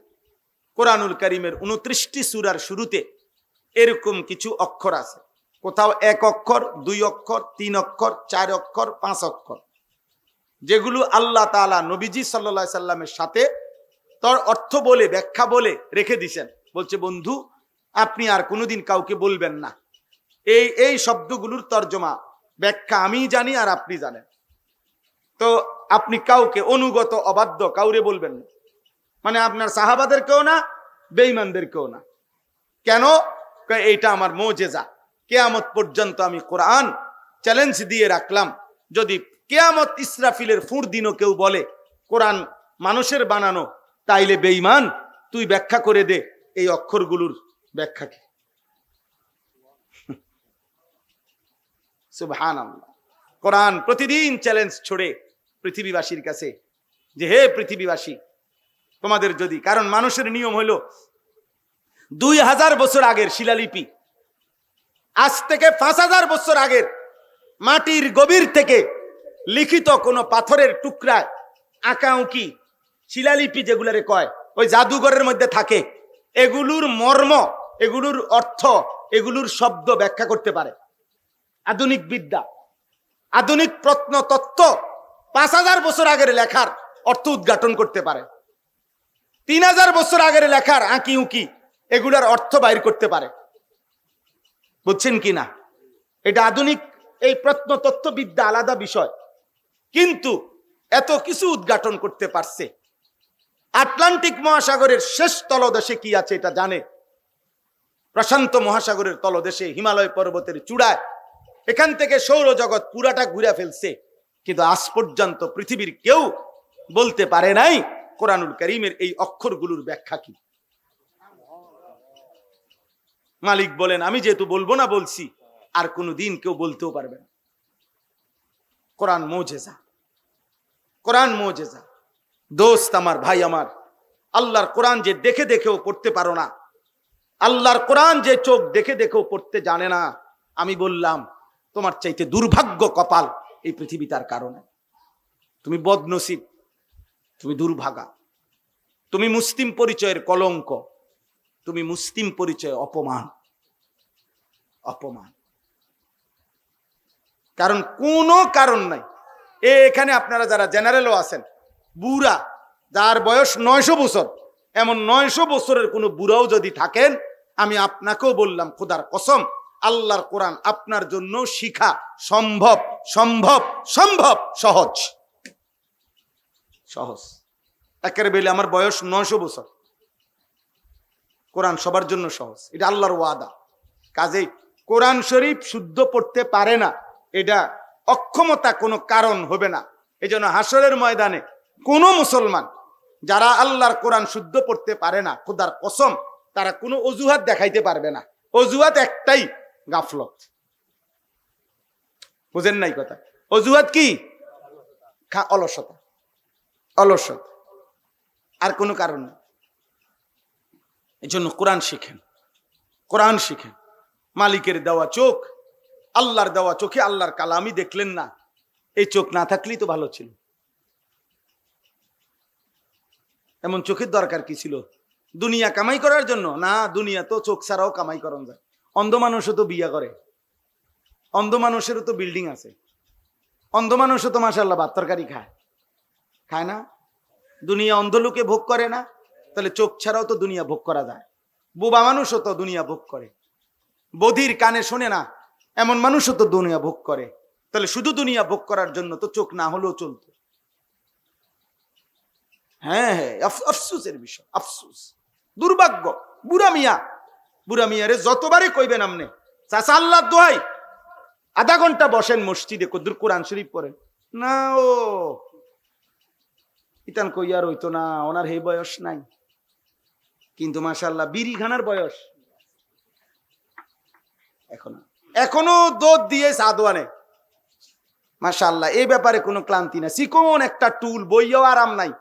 কোরআনুল কারীমের 29টি সূরার শুরুতে এরকম কিছু অক্ষর আছে, কোথাও 1 অক্ষর, 2 অক্ষর, 3 অক্ষর, 4 অক্ষর, 5 অক্ষর, যেগুলো আল্লাহ তাআলা নবীজি সাল্লাল্লাহু আলাইহি সাল্লামের সাথে তার অর্থ বলে, ব্যাখ্যা বলে রেখে দিয়েছেন। বলছে বন্ধু, আপনি আর কোনোদিন কাউকে বলবেন না, এই শব্দগুলোর তর্জমা ব্যাখ্যা আমি জানি আর আপনি জানেন, তো আপনি কাউকে, অনুগত অবাধ্য কাউরে বলবেন না, মানে আপনার সাহাবাদেরকেও না, বেঈমানদেরকেও না। কেন? এইটা আমার মুজিজা, কিয়ামত পর্যন্ত আমি কোরআন চ্যালেঞ্জ দিয়ে রাখলাম, যদি কিয়ামত ইসরাফিলের ফুঁড় দিনও কেউ বলে কোরআন মানুষের বানানো, তাইলে বেঈমান তুই ব্যাখ্যা করে দে এই অক্ষরগুলোর ব্যাখ্যা কি। সুবহানাল্লাহ। কোরআন প্রতিদিন চ্যালেঞ্জ ছড়ে পৃথিবীবাসীর কাছে যে হে পৃথিবীবাসী, তোমাদের যদি, কারণ মানুষের নিয়ম হলো 2000 বছর আগের শিলালিপি, আজ থেকে 5000 বছর আগের মাটির গভীর থেকে লিখিত কোনো পাথরের টুকরায় আঁকাউকি শিলালিপি যেগুলারে কয়, ওই জাদুঘরের মধ্যে থাকে, এগুলোর মর্ম, এগুলোর অর্থ, এগুলোর শব্দ ব্যাখ্যা করতে পারে আধুনিক বিদ্যা, আধুনিক প্রত্নতত্ত্ব 5000 বছর আগের লেখার অর্থ উদ্ঘাটন করতে পারে, 3000 বছর আগের লেখার আঁকি উঁকি এগুলার অর্থ বাইর করতে পারে। বুঝছেন কি না? এটা আধুনিক, এই প্রত্নতত্ত্ব বিদ্যা আলাদা বিষয়, কিন্তু এত কিছু উদ্ঘাটন করতে পারছে। আটলান্টিক মহাসাগরের শেষ তলদেশে কি আছে এটা জানে, প্রশান্ত মহাসাগরের তলদেশে হিমালয় পর্বতের চূড়ায়, এখান থেকে সৌরজগৎ পুরাটা ঘুরে ফেলছে, কিন্তু আজ পর্যন্ত পৃথিবীর কেউ বলতে পারে নাই কোরআনুল কারীমের এই অক্ষরগুলোর ব্যাখ্যা কি। মালিক বলেন আমি যেহেতু বলবো না, বলছি, আর কোনোদিন কেউ বলতেও পারবে না। কোরআন মুজিজা, কোরআন মুজিজা। দোস্ত আমার, ভাই আমার, আল্লাহর কোরআন যে দেখে দেখেও পড়তে পারো না, আল্লাহর কোরআন যে চোখ দেখে দেখেও পড়তে জানে না, আমি বললাম তোমার চাইতে দুর্ভাগ্য কপাল এই পৃথিবীটার কারণে। তুমি বদনসিব, তুমি দুর্ভাগা, তুমি মুসলিম পরিচয়ের কলঙ্ক, তুমি মুসলিম পরিচয় অপমান। অপমান, কারণ কোনো কারণ নাই। এখানে আপনারা যারা জেনারেলও আছেন, বুড়া যার বয়স 900 বছর, এমন 900 বছরের কোনো বুড়াও যদি থাকেন, আমি আপনাকেও বললাম খোদার কসম, আল্লাহর কোরআন আপনার জন্য শিখা সম্ভব সম্ভব সম্ভব, সহজ সহজ। একের বেলে আমার বয়স 900 বছর, কোরআন সবার জন্য সহজ, এটা আল্লাহর ওয়াদা। কাজেই কোরআন শরীফ শুদ্ধ পড়তে পারে না, এটা অক্ষমতা কোনো কারণ হবে না। এই জন্য হাসরের ময়দানে কোনো মুসলমান যারা আল্লাহর কোরআন শুদ্ধ পড়তে পারে না, খোদার কসম তারা কোনো অজুহাত দেখাইতে পারবে না। অজুহাত একটাই, গাফলত। বুঝেন নাই কথা? অজুহাত কি? অলসতা, অলসতা, আর কোনো কারণ নেই। এই জন্য কোরআন শিখেন, কোরআন শিখেন। মালিকের দেওয়া চোখ, আল্লাহর দেওয়া চোখে আল্লাহর কালামই দেখলেন না, এই চোখ না থাকলেই তো ভালো ছিল। এমন চোখের দরকার কি ছিল? দুনিয়া কামাই করার জন্য না, দুনিয়া তো চোখ ছাড়াও কামাই করান যায়। অন্ধ মানুষও তো বিয়া করে, অন্ধ মানুষেরও তো বিল্ডিং আছে, অন্ধ মানুষও তো মাশাআল্লাহ ভাত তরকারি খায়, খায় না? দুনিয়া অন্ধ লোকে ভোগ করে না? তাহলে চোখ ছাড়াও তো দুনিয়া ভোগ করা যায়। বোবা মানুষও তো দুনিয়া ভোগ করে, বধির কানে শোনে না এমন মানুষও তো দুনিয়া ভোগ করে। তাহলে শুধু দুনিয়া ভোগ করার জন্য তো চোখ না হলেও চলতো। হ্যাঁ হ্যাঁ, আফসোসের বিষয়, আফসোস, দুর্ভাগ্য। বুড়া মিয়া, বুড়া মিয়ারে যতবারই কইবেন আমনে চাচা আল্লাহর দোহাই আধা ঘন্টা বসেন মসজিদে, কদ্দুর কোরআন শরীফ পড়েন না, ও ইতান কইয়ার হইতো না, ওনার এই বয়স নাই, কিন্তু মাশাআল্লাহ বিড়ি খানার বয়স এখনো দোদ দিয়ে সাদওয়ানে। মাশাআল্লাহ, এই ব্যাপারে কোনো ক্লান্তি না। চিকন একটা টুল বইয়াও আরাম নাই,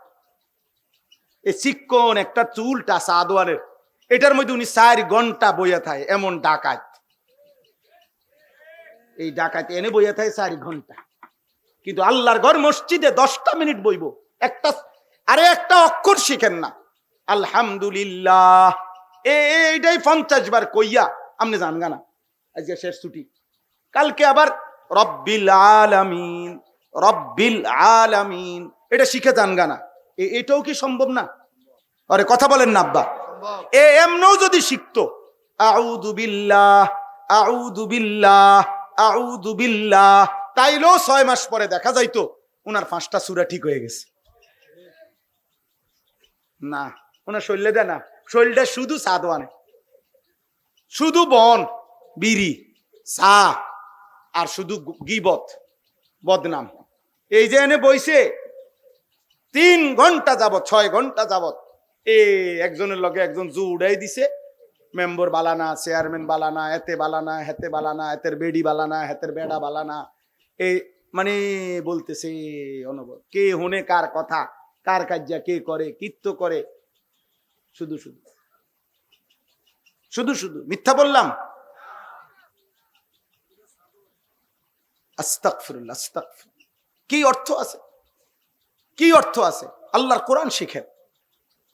এই চিকন একটা চুলটা সাদওয়ানের, এটার মধ্যে উনি 4 ঘন্টা বইয়া থাকে। এমন ডাকাত, এই ডাকাত এনে বইয়া থাকে 4 ঘন্টা, কিন্তু আল্লাহর ঘর মসজিদে 10টা মিনিট বইব, একটা অক্ষর শিখেন না। আলহামদুলিল্লাহ এইটাই 50 বার কইয়া আপনি জানগা না, আজকে শেষ ছুটি, কালকে আবার রব্বিল আলামিন, রব্বিল আলামিন এটা শিখে জানগা না। এটাও কি সম্ভব না? আরে কথা বলেন না আব্বা। এমনও যদি শিখতো আউযু বিল্লাহ, আউযু বিল্লাহ, আউযু বিল্লাহ, তাইলেও 6 মাস পরে দেখা যাইতো ওনার 5টা সূরা ঠিক হয়ে গেছে। না, ওনার শরীরে দেয় না, শরীরটা শুধু সাদওয়ানে, শুধু বন, বিড়ি, চা, আর শুধু গীবত, বদনাম। এই যে এনে বইছে 3 ঘন্টা যাবত, 6 ঘন্টা যাবত, একজনের লগে একজন জু উড়াই দিছে, মেম্বার বালানা, চেয়ারম্যান বালানা, এতে বালানা, হেতে বালানা, এতের বেডি বালানা, হেতের বেড়া বালানা, এই মানে বলতেছে অনবর, কে হনে কার কথা, কার কার্যা কে করে, কীর্ত করে, শুধু শুধু শুধু শুধু মিথ্যা বললাম। আস্তাগফিরুল্লাহ, আস্তাগফিরুল্লাহ। কি অর্থ আছে, কি অর্থ আছে? আল্লাহর কোরআন শিখেন।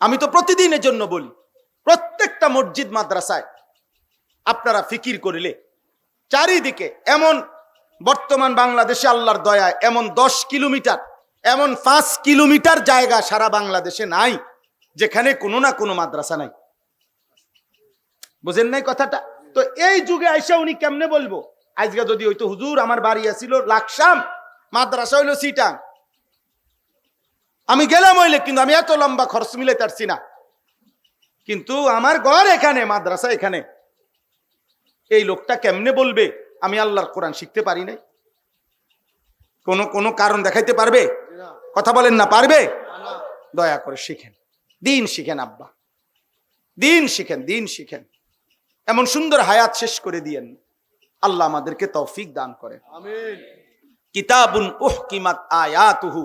আমি তো প্রতিদিনের জন্য বলি, প্রত্যেকটা মসজিদ মাদ্রাসায় আপনারা ফিকির করিলে চারিদিকে এমন, বর্তমান বাংলাদেশে আল্লাহর দয়ায় এমন 10 কিলোমিটার, এমন 5 কিলোমিটার জায়গা সারা বাংলাদেশে নাই যেখানে কোনো না কোনো মাদ্রাসা নাই। বুঝেন নাই কথাটা? তো এই যুগে আইসা উনি কেমনে বলবো? আজকে যদি হইতো হুজুর আমার বাড়ি আসিল লাকসাম, মাদ্রাসা হইলো চিটাং, আমি গেলাম হইলে, কিন্তু আমি এত লম্বা খরচ মিলে পারছি না, কিন্তু আমার ঘর এখানে, মাদ্রাসা এখানে, এই লোকটা কেমনে বলবে আমি আল্লাহর কোরআন শিখতে পারি নাই? কোনো কারণ দেখাইতে পারবে? কথা বলেন না, পারবে? দয়া করে শিখেন, দিন শিখেন আব্বা, দিন শিখেন, দিন শিখেন। এমন সুন্দর হায়াত শেষ করে দিয়েন, আল্লাহ আমাদেরকে তৌফিক দান করেন। আমিন। কিতাবুন উহকিমাত আয়াতুহু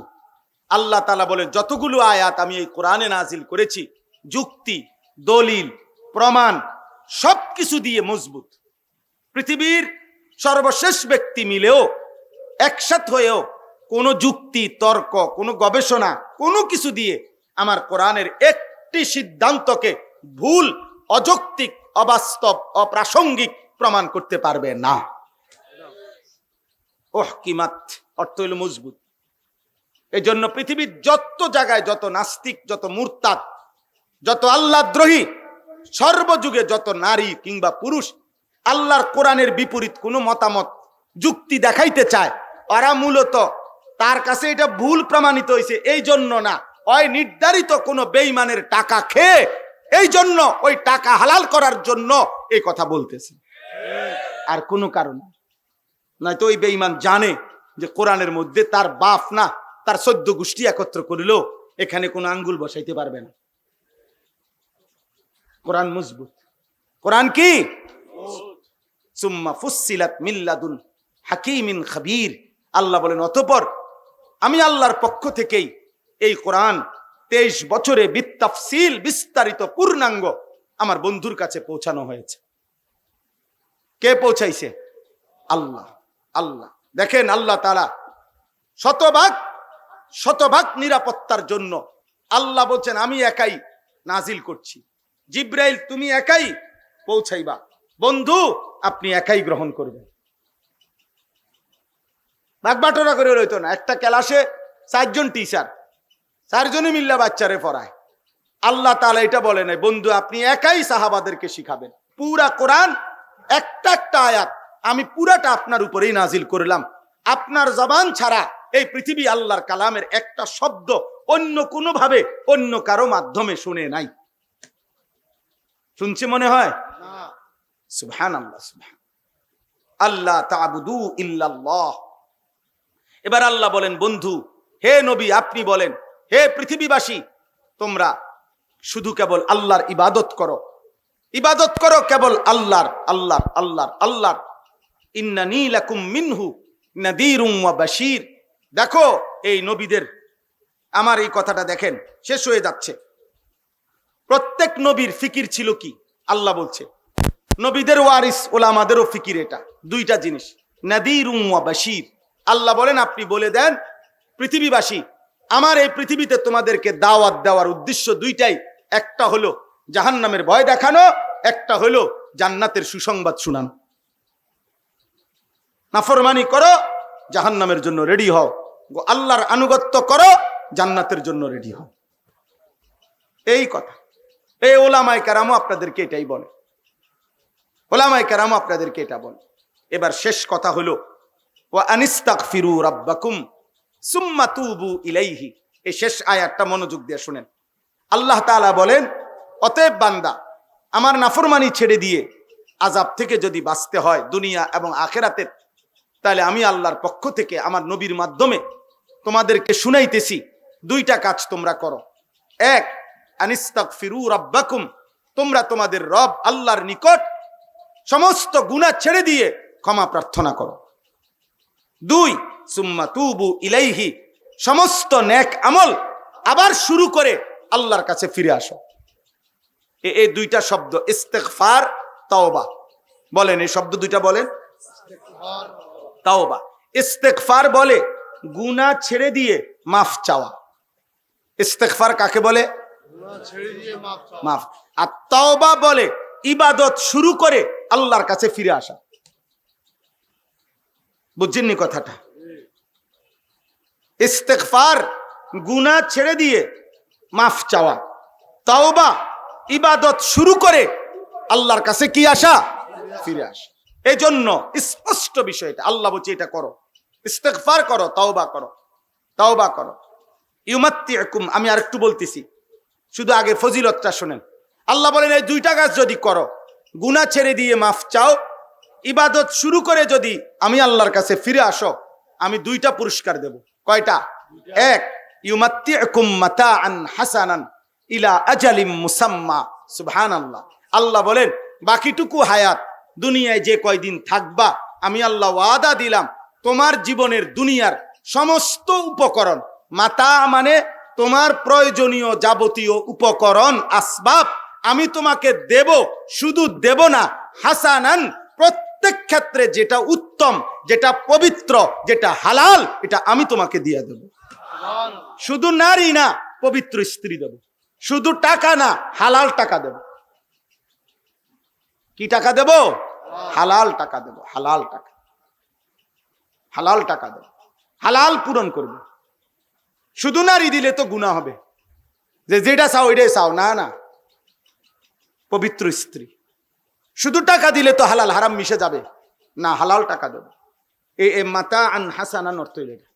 আল্লাহ তাআলা বলে যতগুলো আয়াত আমি এই কোরআনে নাজিল করেছি যুক্তি, দলিল, প্রমাণ সবকিছু দিয়ে মজবুত। পৃথিবীর সর্বশেষ ব্যক্তি মিলেও একসাথ হয়েও কোনো যুক্তি, তর্ক, কোনো গবেষণা, কোনো কিছু দিয়ে আমার কোরআনের একটি সিদ্ধান্তকে ভুল, অযৌক্তিক, অবাস্তব, অপ্রাসঙ্গিক প্রমাণ করতে পারবে না। ওহকিমাত অর্থ হইল মজবুত। এই জন্য পৃথিবীর যত জায়গায় যত নাস্তিক, যত মুরতাদ, যত আল্লাহদ্রোহী, সর্বযুগে যত নারী কিংবা পুরুষ আল্লাহর কোরআনের বিপরীত কোনো মতামত, যুক্তি দেখাইতে চায়, ওরা মূলত তার কাছে এটা ভুল প্রমাণিত হয়েছে এই জন্য না, ওই নির্ধারিত কোনো বেঈমানের টাকা খেয়ে এই জন্য ওই টাকা হালাল করার জন্য এই কথা বলতেছে, আর কোনো কারণ নয়তো ওই বেঈমান জানে যে কোরআনের মধ্যে তার বাপ না তার 14 গোষ্ঠী একত্র করিল এখানে কোনো আঙ্গুল বসাইতে পারবে না। কোরআন মজবুত। কোরআন কি? সুম্মা ফুসসিলাত মিন লাদুন হাকিমিন খাবীর। আল্লাহ বলেন অতঃপর আমি আল্লাহর পক্ষ থেকেই এই কোরআন 23 বছরে বিতাফসিল, বিস্তারিত, পূর্ণাঙ্গ আমার বন্ধুর কাছে পৌঁছানো হয়েছে। কে পৌঁছাইছে? আল্লাহ। আল্লাহ দেখেন, আল্লাহ তাআলা শতভাগ নিরাপত্তার জন্য আল্লাহ বলছেন আমি একাই নাজিল করছি। জিব্রাইল তুমি একাই পৌঁছাইবা, বন্ধু আপনি একাই গ্রহণ করবেন। ভাগবাটোরা করে রইতো না। একটা ক্লাসে 4 জন টিচার, 4 জনই মিল্লা বাচ্চারে পড়ায়। আল্লাহ তাআলা এটা বলে নাই বন্ধু আপনি একাই সাহাবাদেরকে শিখাবেন। পুরা কোরআন একটা একটা আয়াত আমি পুরাটা আপনার উপরেই নাজিল করলাম। আপনার জবান ছাড়া এই পৃথিবী আল্লাহর কালামের একটা শব্দ অন্য কোনো ভাবে অন্য কারো মাধ্যমে শুনে নাই। শুনছে মনে হয়? সুবহানাল্লাহ, সুবহান আল্লাহ তা'বুদু ইল্লাল্লাহ। এবার আল্লাহ বলেন বন্ধু, হে নবী আপনি বলেন, হে পৃথিবীবাসী তোমরা শুধু কেবল আল্লাহর ইবাদত করো, ইবাদত করো কেবল আল্লাহর, আল্লাহর, আল্লাহর, আল্লাহর। ইন্নানী লাকুম মিনহু নাযীরুম ওয়া বাশীর। দেখো এই নবীদের, আমার এই কথাটা দেখেন শেষ হয়ে যাচ্ছে। প্রত্যেক নবীর ফিকির ছিল কি? আল্লাহ বলছে নবীদের ওয়ারিস ওলামাদেরও ফিকির এটা, দুইটা জিনিস, নাযীরুম ওয়া বাশীর। আল্লাহ বলেন আপনি বলে দেন পৃথিবীবাসী আমার এই পৃথিবীতে তোমাদেরকে দাওয়াত দেওয়ার উদ্দেশ্য দুইটাই, একটা হলো জাহান্নামের ভয় দেখানো, একটা হলো জান্নাতের সুসংবাদ শোনানো। নাফরমানি করো জাহান্নামের জন্য রেডি হও, আল্লাহর আনুগত্য করো জান্নাতের জন্য রেডি হও। এই কথা এই ওলামায়ে কেরামও আপনাদেরকে এটাই বলে, ওলামায়ে কেরামও আপনাদেরকে এটা বলে। এবার শেষ কথা হলো ওয়া আনিস্তাগফিরু রাব্বাকুম সুম্মা তুবু ইলাইহি। এই শেষ আয়াতটা মনোযোগ দিয়ে শুনেন। আল্লাহ তাআলা বলেন অতএব বান্দা আমার নাফরমানি ছেড়ে দিয়ে আযাব থেকে যদি বাঁচতে হয় দুনিয়া এবং আখিরাতে, তাহলে আমি আল্লাহর পক্ষ থেকে আমার নবীর মাধ্যমে তোমাদেরকে শুনাইতেছি দুইটা কাজ তোমরা করো। এক, আনিস্তাগফিরু রাব্বাকুম, তোমরা তোমাদের রব আল্লাহর নিকট সমস্ত গুনাহ ছেড়ে দিয়ে ক্ষমা প্রার্থনা করো। 2, সুম্মা তুবু ইলাইহি, সমস্ত নেক আমল আবার শুরু করে আল্লাহর কাছে ফিরে আসো। এই দুইটা শব্দ ইস্তিগফার, তাওবা। বলেন এই শব্দ দুইটা বলেন। তাওবা, ইস্তিগফার বলে গুনাহ ছেড়ে দিয়ে মাফ চাওয়া। ইস্তিগফার কাকে বলে? গুনাহ ছেড়ে দিয়ে মাফ চাওয়া, মাফ। আর তাওবা বলে ইবাদত শুরু করে আল্লাহর কাছে ফিরে আসা। বুঝছেননি কথাটা? ইস্তিগফার গুনাহ ছেড়ে দিয়ে মাফ চাওয়া, তাওবা ইবাদত শুরু করে আল্লাহর কাছে কি আসা? ফিরে আসা। এই জন্য স্পষ্ট বিষয়টা আল্লাহ বলছে এটা করো, ইস্তিগফার করো, তাওবা করো, তাওবা করো। ইউমাত্তিউকুম, আমি আরেকটু বলতেছি, শুধু আগে ফজিলতটা শুনেন। আল্লাহ বলেন এই দুইটা কাজ যদি করো, গুনাহ ছেড়ে দিয়ে মাফ চাও, ইবাদত শুরু করে যদি আমি আল্লাহর কাছে ফিরে আসো, আমি দুইটা পুরস্কার দেব। কয়টা? 1, ইউমাত্তিউকুম মাতাআন হাসানান ইলা আজালিম মুসাম্মা। সুবহানাল্লাহ। আল্লাহ বলেন বাকিটুকু হায়াত দুনিয়ায় যে কয়দিন থাকবা, আমি আল্লাহ ওয়াদা দিলাম তোমার জীবনের দুনিয়ার সমস্ত উপকরণ মাতা মানে তোমার প্রয়োজনীয় যাবতীয় উপকরণ আসবাব আমি তোমাকে দেব, শুধু দেব না, হাসানান প্রত্যেক ক্ষেত্রে যেটা উত্তম, যেটা পবিত্র, যেটা হালাল, এটা আমি তোমাকে দিয়ে দেব। শুধু নারী না, পবিত্র স্ত্রী দেব। শুধু টাকা না, হালাল টাকা দেব। কি টাকা দেব? হালাল টাকা দেব। হালাল টাকা, হালাল টাকা দেব, হালাল পূরণ করবে। শুধু নারী দিলে তো গুনাহ হবে, যে যেটা চাও এটাই চাও, না না, পবিত্র স্ত্রী। শুধু টাকা দিলে তো হালাল হারাম মিশে যাবে, না, হালাল টাকা দেব। এ মাতা আন হাসানান অর্থ এটা,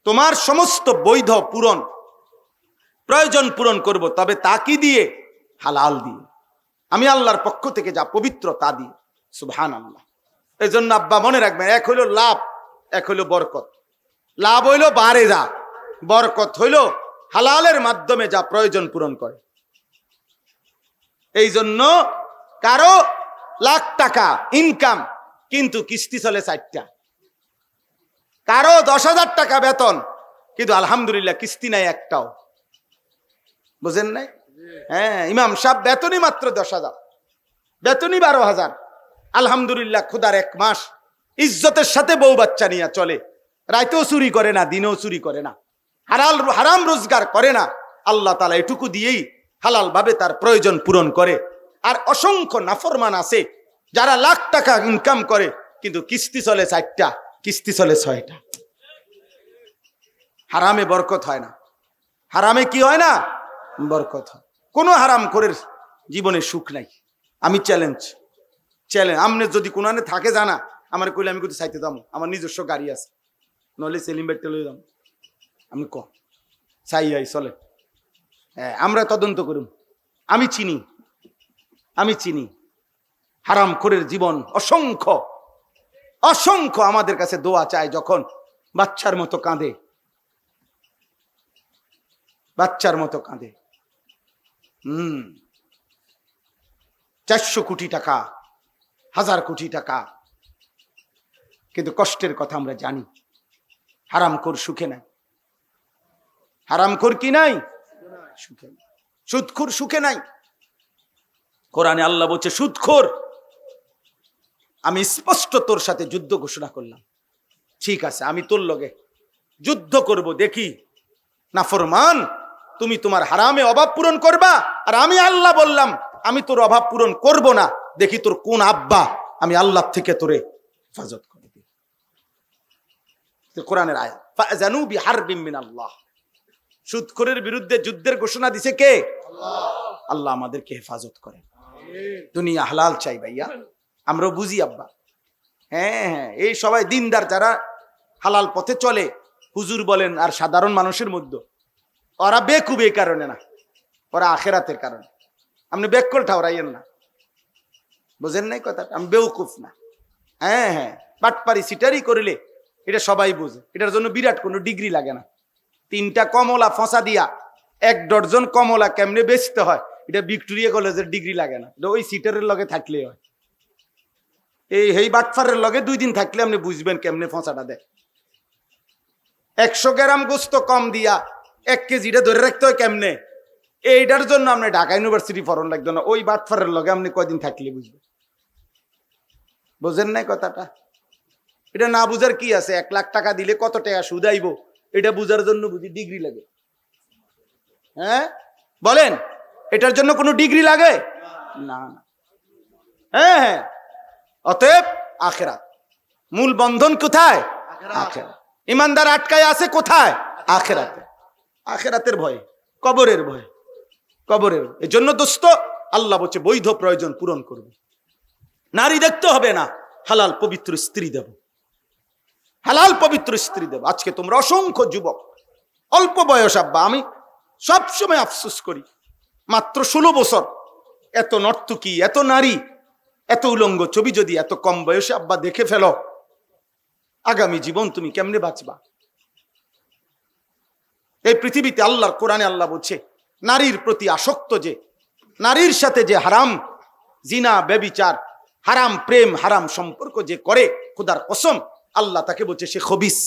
তোমার সমস্ত বৈধ পূরণ, প্রয়োজন পূরণ করব, তবে তা কি দিয়ে? হালাল দিয়ে, আমি আল্লাহর পক্ষ থেকে যা পবিত্র তা দিয়ে। সুবহানাল্লাহ। এই জন্য আব্বা মনে রাখবেন, এক হইল লাভ, এক হইল বরকত। লাভ হইল বারে যা, বরকত হইল হালালের মাধ্যমে যা প্রয়োজন পূরণ করে। এই জন্য কারো লাখ টাকা ইনকাম কিন্তু কিস্তি চলে 4টা, কারো 10,000 টাকা বেতন কিন্তু আলহামদুলিল্লাহ কিস্তি নাই একটাও। বুঝেন নাই? হ্যাঁ, ইমাম সাহেব বেতনই মাত্র 10,000, বেতনই 12,000, আলহামদুলিল্লাহ খুদার 1 মাস ইজ্জতের সাথে বউ বাচ্চা নিয়ে চলে, রাতেও চুরি করে না, দিনেও চুরি করে না, হারাম রোজগার করে না। আল্লাহ তাআলা এটুকু দিয়েই হালাল ভাবে তার প্রয়োজন পূরণ করে। আর অসংখ্য নাফরমান আছে যারা লাখ টাকা ইনকাম করে কিন্তু কিস্তি চলে 4টা, কিস্তি চলে 6টা। হারামে বরকত হয় না। হারামে কি হয় না? বরকত হয়। কোনো হারাম করের জীবনে সুখ নাই। আমি চ্যালেঞ্জ, আমনে যদি কোনো থাকে জানা আমার কইলে আমি কিন্তু চাইতে দাম, আমার নিজস্ব গাড়ি আছে, নইলে সেলিম বেটে লই দাম, আমি চাই চলে। হ্যাঁ, আমরা তদন্ত করুন। আমি চিনি হারাম খোরের জীবন অসংখ্য অসংখ্য আমাদের কাছে দোয়া চায়, যখন বাচ্চার মতো কাঁদে, বাচ্চার মতো কাঁদে। 400 কোটি টাকা, 1000 কোটি টাকা, কিন্তু কষ্টের কথা আমরা জানি। হারামখোর সুখে নাই, হারামখোর কি নাই? সুখে নাই। সুদখোর সুখে নাই। কোরআনে আল্লাহ বলছে, সুদখোর আমি স্পষ্ট তোর সাথে যুদ্ধ ঘোষণা করলাম। ঠিক আছে, আমি তোর লগে যুদ্ধ করব, দেখি নাফরমান তুমি তোমার হারামে অভাব পূরণ করবা, আর আমি আল্লাহ বললাম আমি তোর অভাব পূরণ করব না, দেখি তোর কোন আব্বা আমি আল্লাহ থেকে তোরে হেফাজত করে দিই। কোরআনের আয়াত, ফাজানু বিহারবিম মিনাল্লাহ। সুদখোরের বিরুদ্ধে যুদ্ধের ঘোষণা দিছে কে? আল্লাহ আমাদেরকে হেফাজত করে। দুনিয়া হালাল চাই ভাইয়া, আমরা বুঝি আব্বা। হ্যাঁ, এই সবাই দিনদার যারা হালাল পথে চলে, হুজুর বলেন আর সাধারণ মানুষের মধ্যে, ওরা বেকুব এই কারণে না, ওরা আখেরাতের কারণে। আপনি বেকল ঠাউরাইয়েন না, বুঝেন নাই কথাটা? আমি বেউকুফ না। হ্যাঁ, বাটপারি সিটারি করিলে এটা সবাই বুঝে, এটার জন্য বিরাট কোনো ডিগ্রি লাগে না। 3টা কমলা ফসা দিয়া 1 ডজন কমলা কেমনে বেচতে হয়, এটা ভিক্টোরিয়া কলেজের ডিগ্রি লাগে না, এটা ওই সিটারের লগে থাকলে হয়। এই বাটফারের লগে 2 দিন থাকলে আপনি বুঝবেন কেমনে ফসাটা দেয়। 100 গ্রাম গোস্ত কম দিয়া 1 কেজিটা ধরে রাখতে হয় কেমনে, এইটার জন্য আপনি ঢাকা ইউনিভার্সিটি পড়ন লাগতো না, ওই বাটফারের লগে আপনি কয়দিন থাকলে বুঝবেন। বুঝেন নাই কথাটা? এটা না বুঝার কি আছে? 1 লাখ টাকা দিলে কত টাকা সুদ আইব, এটা বুঝার জন্য বুঝি ডিগ্রি লাগে? হ্যাঁ বলেন, এটার জন্য কোনো ডিগ্রি লাগে না? হ্যাঁ, অতএব আখেরাত, মূল বন্ধন কোথায়? আখেরাত। ইমানদার আটকায় আছে কোথায়? আখেরাতে। আখেরাতের ভয়ে, কবরের ভয়ে, কবরের। এই জন্য দোস্ত আল্লাহ বলছে বৈধ প্রয়োজন পূরণ করবে। নারী দেখতে হবে না, হালাল পবিত্র স্ত্রী দেব, হালাল পবিত্র স্ত্রী দেব। আজকে তোমরা অসংখ্য যুবক, অল্প বয়স আব্বা, আমি সবসময় আফসোস করি, মাত্র 16 বছর, এত নর্তকী, এত নারী, এত উলঙ্গ ছবি যদি এত কম বয়সে আব্বা দেখে ফেলো, আগামী জীবন তুমি কেমনে বাঁচবা? এই পৃথিবীতে আল্লাহর কোরআনে আল্লাহ বলছে, নারীর প্রতি আসক্ত যে, নারীর সাথে যে হারাম জিনা ব্যভিচার, হারাম প্রেম, হারাম সম্পর্ক যে করে, খোদার কসম আল্লাহ তাকে বলছে সে খবিস,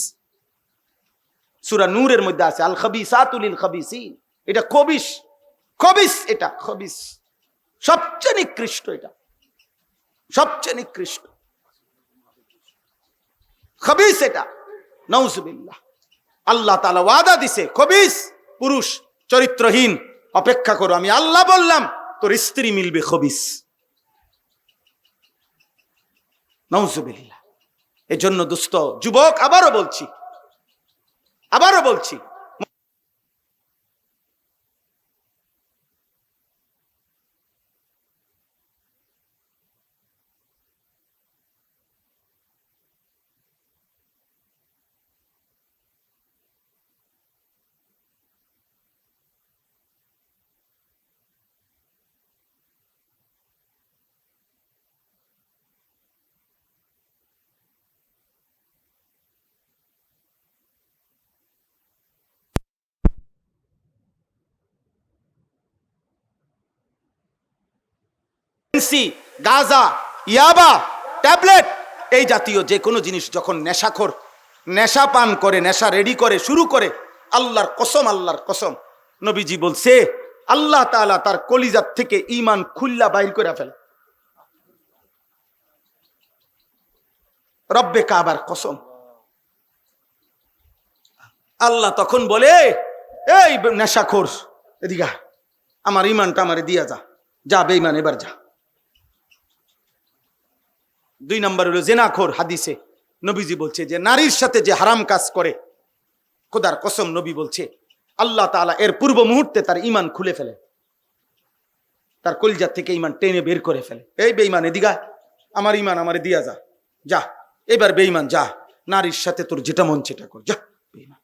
সূরা নূরের মধ্যে আছে আল খাবিসাতু লিল খাবিসিন। এটা খবিস, খবিস, এটা খবিস, সবচেয়ে নিকৃষ্ট, এটা সবচেয়ে নিকৃষ্ট খবিস, এটা নাউজুবিল্লাহ। আল্লাহ তাআলা ওয়াদা দিছে, খবিস পুরুষ চরিত্রহীন, অপেক্ষা করো, আমি আল্লাহ বললাম তোর স্ত্রী মিলবে খবিস। নাউজুবিল্লাহ। এজন্য দোস্ত যুবক, আবারও বলছি, গাঁজা, ইয়াবা, ট্যাবলেট, এই জাতীয় যে কোনো জিনিস যখন নেশাখোর নেশা পান করে, নেশা রেডি করে, শুরু করে, আল্লাহর কসম, আল্লাহর কসম, নবীজি বলছে আল্লাহ তাআলা তার কলিজার থেকে ঈমান খুল্লা বাইর করে ফেলে। রব্বে কাবার কসম। আল্লাহ তখন বলে, এই নেশাখোর এদিকে আমার ঈমানটা আমারে দিয়া যা, যা বেঈমান এবার যা। 2 নম্বর হলো জেনাখোর। হাদিসে নবীজি বলছে যে নারীর সাথে যে হারাম কাজ করে, খোদার কসম নবী বলছে আল্লাহ তাআলা এর পূর্ব মুহূর্তে তার ঈমান খুলে ফেলে, তার কলিজা থেকে ঈমান টেনে বের করে ফেলে। এই বেঈমান এদিকে আমার ঈমান আমারে দিয়া যা, যা এবার বেঈমান যা, নারীর সাথে তোর যেটা মন সেটা কর, যা বেঈমান।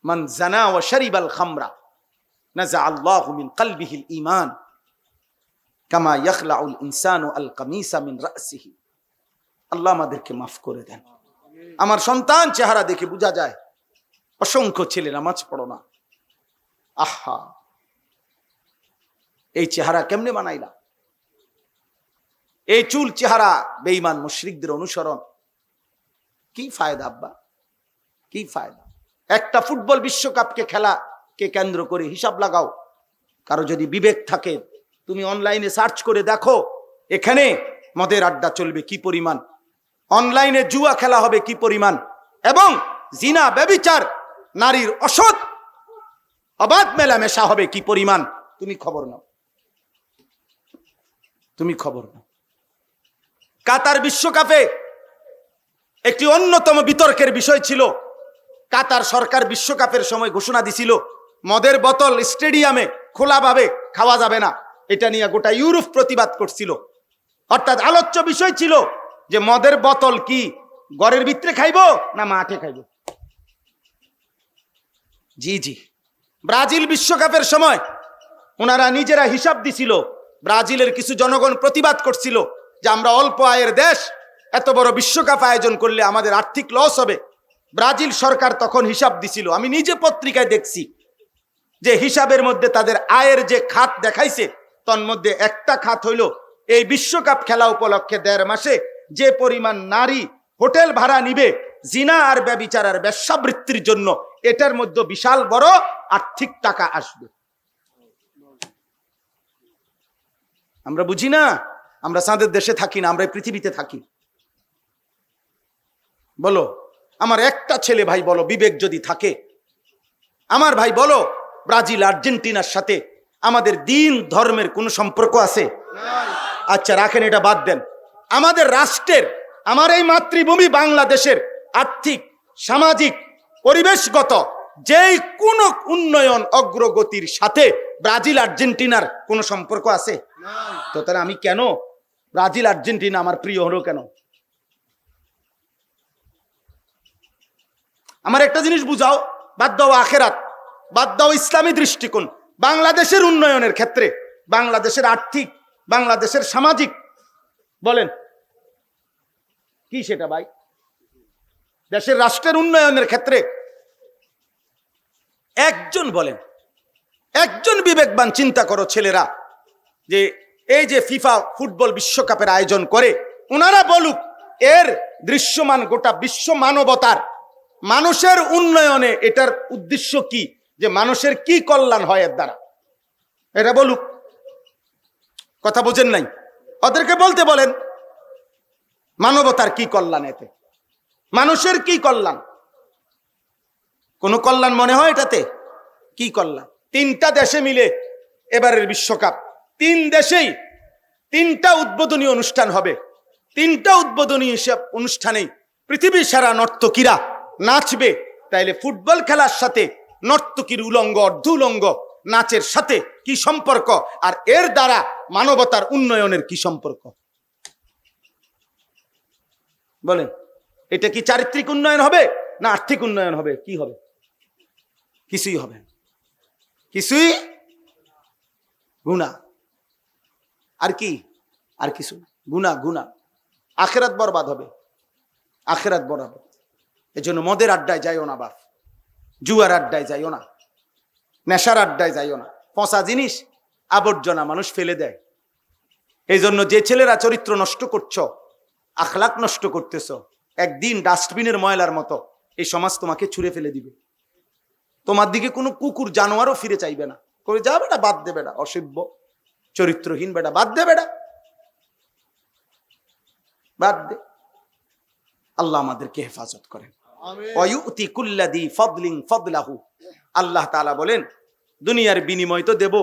মান জানা ওয়া শারিবাল খামরা নাযা আল্লাহু মিন কলবিহিল ঈমান কামা ইয়াখলাউল ইনসানু আল কামিসা মিন রাসিহি। আল্লাহ আমাদেরকে মাফ করে দেন। আমার সন্তান চেহারা দেখে বোঝা যায় অসংখ্য ছেলে নামাজ পড়ো না। আহা, এই চেহারা কেমনে বানাইলা? এই চুল চেহারা বেঈমান মুশরিকদের অনুসরণ। কি ফায়দা আব্বা, কি ফায়দা? একটা ফুটবল বিশ্বকাপকে খেলাকে কেন্দ্র করে হিসাব লাগাও। কারো যদি বিবেক থাকে তুমি অনলাইনে সার্চ করে দেখো, এখানে মদের আড্ডা চলবে কি পরিমাণ, অনলাইনে জুয়া খেলা হবে কি পরিমাণ, এবং জিনা, ব্যভিচার, নারীর অসৎ অবাধ মেলামেশা হবে কি পরিমাণ। তুমি খবর নাও, তুমি খবর নাও। কাতার বিশ্বকাপে একটি অন্যতম বিতর্কের বিষয় ছিল, কাতার সরকার বিশ্বকাপের সময় ঘোষণা দিছিল মদের বোতল স্টেডিয়ামে খোলাভাবে খাওয়া যাবে না। এটা নিয়ে গোটা ইউরোপ প্রতিবাদ করছিল। অর্থাৎ আলোচ্য বিষয় ছিল যে মদের বোতল কি ঘরের ভিতরে খাইবো না মাঠে খাইবো। জি জি, ব্রাজিল বিশ্বকাপের সময় ওনারা নিজেরা হিসাব দিছিল, ব্রাজিলের কিছু জনগণ প্রতিবাদ করছিল যে আমরা অল্প আয়ের দেশ, এত বড় বিশ্বকাপ আয়োজন করলে আমাদের আর্থিক লস হবে। ব্রাজিল সরকার তখন হিসাব দিছিল, আমি নিজে পত্রিকায় দেখছি যে হিসাবের মধ্যে তাদের আয়ের যে খাত দেখাইছে, তন্মধ্যে একটা খাত হইল এই বিশ্বকাপ খেলা উপলক্ষে 1.5 মাসে যে পরিমাণ নারী হোটেল ভাড়া নিবে জিনা আর ব্যভিচার আর বেশ্যাবৃত্তির জন্য, এটার মধ্যে বিশাল বড় আর্থিক টাকা আসবে। আমরা বুঝি না, আমরা চাঁদের দেশে থাকি না, আমরা পৃথিবীতে থাকি। বলো আমার একটা ছেলে ভাই, বলো বিবেক যদি থাকে আমার ভাই, বলো ব্রাজিল আর্জেন্টিনার সাথে আমাদের দিন ধর্মের কোন সম্পর্ক আছে? আচ্ছা রাখেন, এটা বাদ দেন। আমাদের রাষ্ট্রের, আমার এই মাতৃভূমি বাংলাদেশের আর্থিক, সামাজিক, পরিবেশগত যেই কোন উন্নয়ন অগ্রগতির সাথে ব্রাজিল আর্জেন্টিনার কোন সম্পর্ক আছে? তো তাহলে আমি কেন ব্রাজিল আর্জেন্টিনা আমার প্রিয় হলো কেন? আমার একটা জিনিস বুঝাও, বাদ দাও আখেরাত, বাদ দাও ইসলামী দৃষ্টিকোণ, বাংলাদেশের উন্নয়নের ক্ষেত্রে, বাংলাদেশের আর্থিক, বাংলাদেশের সামাজিক, বলেন কি সেটা ভাই? দেশের রাষ্ট্রের উন্নয়নের ক্ষেত্রে একজন বলেন, একজন বিবেকবান চিন্তা করো ছেলেরা, যে এই যে ফিফা ফুটবল বিশ্বকাপের আয়োজন করে, ওনারা বলুক এর দৃশ্যমান গোটা বিশ্ব মানবতার মানুষের উন্নয়নে এটার উদ্দেশ্য কি, যে মানুষের কি কল্যাণ হয় এর দ্বারা, এটা বলুক। কথা বোঝেন নাই? ওদেরকে বলতে বলেন মানবতার কি কল্যাণ, এতে মানুষের কি কল্যাণ? কোন কল্যাণ মনে হয় এটাতে? কি কল্যাণ? 3টা দেশে মিলে এবারের বিশ্বকাপ, 3 দেশেই 3টা উদ্বোধনী অনুষ্ঠান হবে। 3টা উদ্বোধনী অনুষ্ঠানেই পৃথিবীর সেরা নর্তকীরা নাচবে। তাইলে ফুটবল খেলার সাথে নর্তকীর উলঙ্গ অর্ধ উলঙ্গ নাচের সাথে কি সম্পর্ক, আর এর দ্বারা মানবতার উন্নয়নের কি সম্পর্ক? বলেন, এটা কি চারিত্রিক উন্নয়ন হবে না আর্থিক উন্নয়ন হবে? কি হবে? কিছুই হবে, কিছুই। গুনাহ আর কি? আর কিছু গুনাহ, গুনাহ। আখিরাত বরবাদ হবে, আখিরাত বরবাদ। এজন্য মদের আড্ডায় যাইও না বাপ, জুয়ার আড্ডায় যাইও না, নেশার আড্ডায় যাইও না। পচা জিনিস, আবর্জনা মানুষ ফেলে দেয়। এই জন্য যে ছেলেরা চরিত্র নষ্ট করছো, আখলাক নষ্ট করতেছ, একদিন ডাস্টবিনের ময়লার মতো এই সমাজ তোমাকে ছুঁড়ে ফেলে দিবে। তোমার দিকে কোনো কুকুর জানোয়ারও ফিরে চাইবে না, করে যা বেটা, বাদ দে বেটা, অসভ্য চরিত্রহীন বেটা, বাদ দে বেটা, বাদ দে। আল্লাহ আমাদেরকে হেফাজত করেন। ওয়ায়ুতি কুল্লাযী ফাদলিন ফাদলাহু। আল্লাহ তাআলা বলেন, দুনিয়ার বিনিময় তো দেব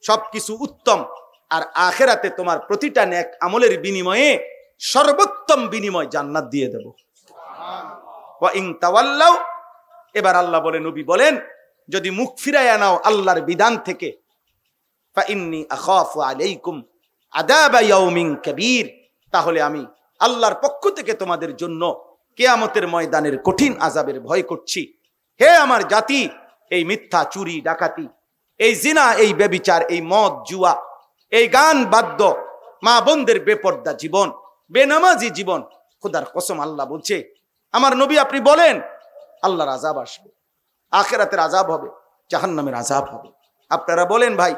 সবকিছু উত্তম, আর আখিরাতে তোমার প্রতিটা নেক আমলের বিনিময়ে সর্বোত্তম বিনিময় জান্নাত দিয়ে দেব। ওয়া ইন তাওয়াল্লাউ, এবার আল্লাহ বলেন, নবী বলেন, যদি মুখ ফিরাইয়া নাও আল্লাহর বিধান থেকে, ফা ইন্নী আখাফু আলাইকুম আযাবা ইয়াউমিন কাবীর, তাহলে আমি আল্লাহর পক্ষ থেকে তোমাদের জন্য কিয়ামতের ময়দানের কঠিন আযাবের ভয় করছি। হে আমার জাতি, এই মিথ্যা, চুরি, ডাকাতি, এই জিনা, এই ব্যভিচার, এই মদ, জুয়া, এই গান বাদ্য, মা বোনদের বেপর্দা জীবন, বেনামাজি জীবন, খোদার কসম আল্লাহ বলছে, আমার নবী আপনি বলেন, আল্লাহর আযাব আসবে, আখিরাতের আযাব হবে, জাহান্নামের আযাব হবে। আপনারা বলেন ভাই,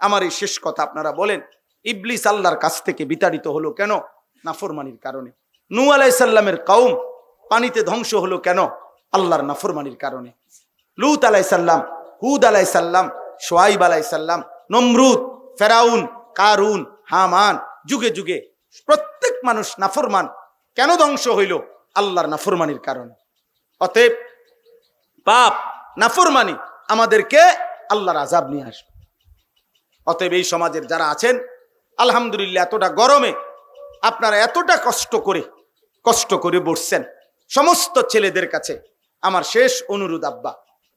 আমার এই শেষ কথা, আপনারা বলেন, ইবলিস আল্লাহর কাছ থেকে বিতাড়িত হলো কেন? নাফরমানির কারণে। নূহ আলাইহিস সালামের কওম পানিতে ধ্বংস হলো কেন? আল্লাহর নাফরমানির কারণে। লূত আলাইহিস সালাম, হুদ আলাইহিস সালাম, শুআয়ব আলাইহিস সালাম, নমরুদ, ফেরাউন, কারুন, হামান, যুগে যুগে প্রত্যেক মানুষ নাফরমান। কেন ধ্বংস হইল? আল্লাহর নাফরমানির কারণে। অতএব পাপ, নাফরমানি আমাদেরকে আল্লাহর আযাব নিয়ে আসবে। অতএব এই সমাজের যারা আছেন, আলহামদুলিল্লাহ, এতটা গরমে আপনারা এতটা কষ্ট করে বসছেন, সমস্ত ছেলেদের কাছে আমার শেষ অনুরোধ, আব্বা,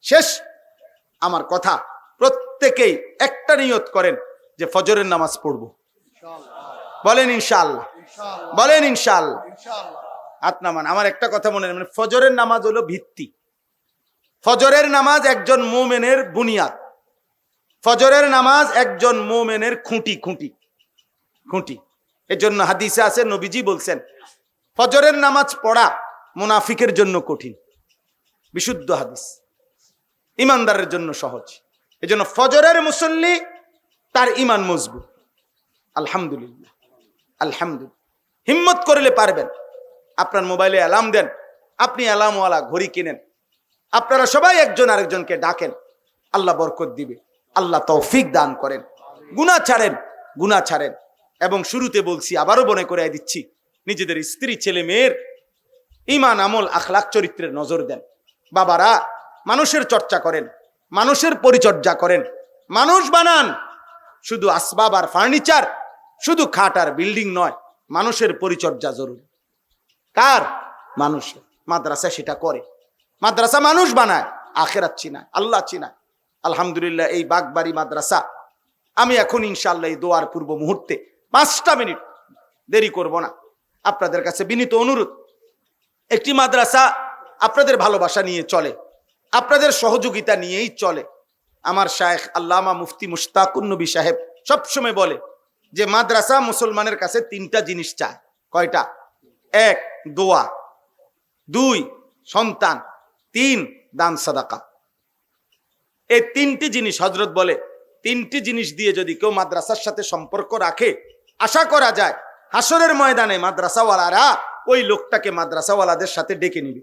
শেষ আমার কথা, প্রত্যেকেই একটা নিয়ত করেন যে ফজরের নামাজ পড়ব। বলেন ইনশাআল্লাহ, বলেন ইনশাআল্লাহ। হাত নামান। আমার একটা কথা মনে নেই, ফজরের নামাজ হলো ভিত্তি। ফজরের নামাজ একজন মুমিনের বুনিয়াদ। ফজরের নামাজ একজন মুমিনের খুঁটি। এর জন্য হাদিসে আছে, নবীজি বলছেন, ফজরের নামাজ পড়া মুনাফিকের জন্য কঠিন। বিশুদ্ধ হাদিস, ইমানদারের জন্য সহজ। এজন্য ফজরের মুসল্লি, তার ঈমান মজবুত। আলহামদুলিল্লাহ, আলহামদুলিল্লাহ। হিম্মত করলে পারবেন। আপনার মোবাইলে অ্যালার্ম দেন, আপনি অ্যালার্মওয়ালা ঘড়ি কিনেন, আপনারা সবাই একজন আরেকজনকে ডাকেন, আল্লাহ বরকত দিবে, আল্লাহ তৌফিক দান করেন। গুনাহ ছাড়েন। এবং শুরুতে বলছি, আবারও মনে করে দিচ্ছি, নিজেদের স্ত্রী, ছেলে মেয়ের ঈমান, আমল, আখলাক, চরিত্রের নজর দেন। বাবারা, মানুষের চর্চা করেন, মানুষের পরিচর্যা করেন, মানুষ বানান। শুধু আসবাব আর ফার্নিচার, শুধু খাট আর বিল্ডিং নয়, মানুষের পরিচর্যা জরুরি। কার? মানুষের। মাদ্রাসা সেটা করে, মাদ্রাসা মানুষ বানায়, আখিরাত চিনায়, আল্লাহ চিনায়। আলহামদুলিল্লাহ, এই বাগবাড়ি মাদ্রাসা, আমি এখন ইনশাআল্লাহ এই দোয়ার পূর্ব মুহূর্তে 5টা মিনিট দেরি করব না। আপনাদের কাছে বিনীত অনুরোধ, একটি মাদ্রাসা আপনাদের ভালোবাসা নিয়ে চলে, আপনাদের সহযোগিতা নিয়েই চলে। আমার শায়েখ আল্লামা মুফতি মুশতাকুন নবী সাহেব সবসময় বলে যে মাদ্রাসা মুসলমানের কাছে 3টা জিনিস চায়। কয়টা? 1 দোয়া, 2 সন্তান, 3 দান সাদাকা। এই 3টি জিনিস হযরত বলে, 3টি জিনিস দিয়ে যদি কেউ মাদ্রাসার সাথে সম্পর্ক রাখে, আশা করা যায় হাসরের ময়দানে মাদ্রাসাওয়ালারা ওই লোকটাকে মাদ্রাসাওয়ালাদের সাথে ডেকে নিবে।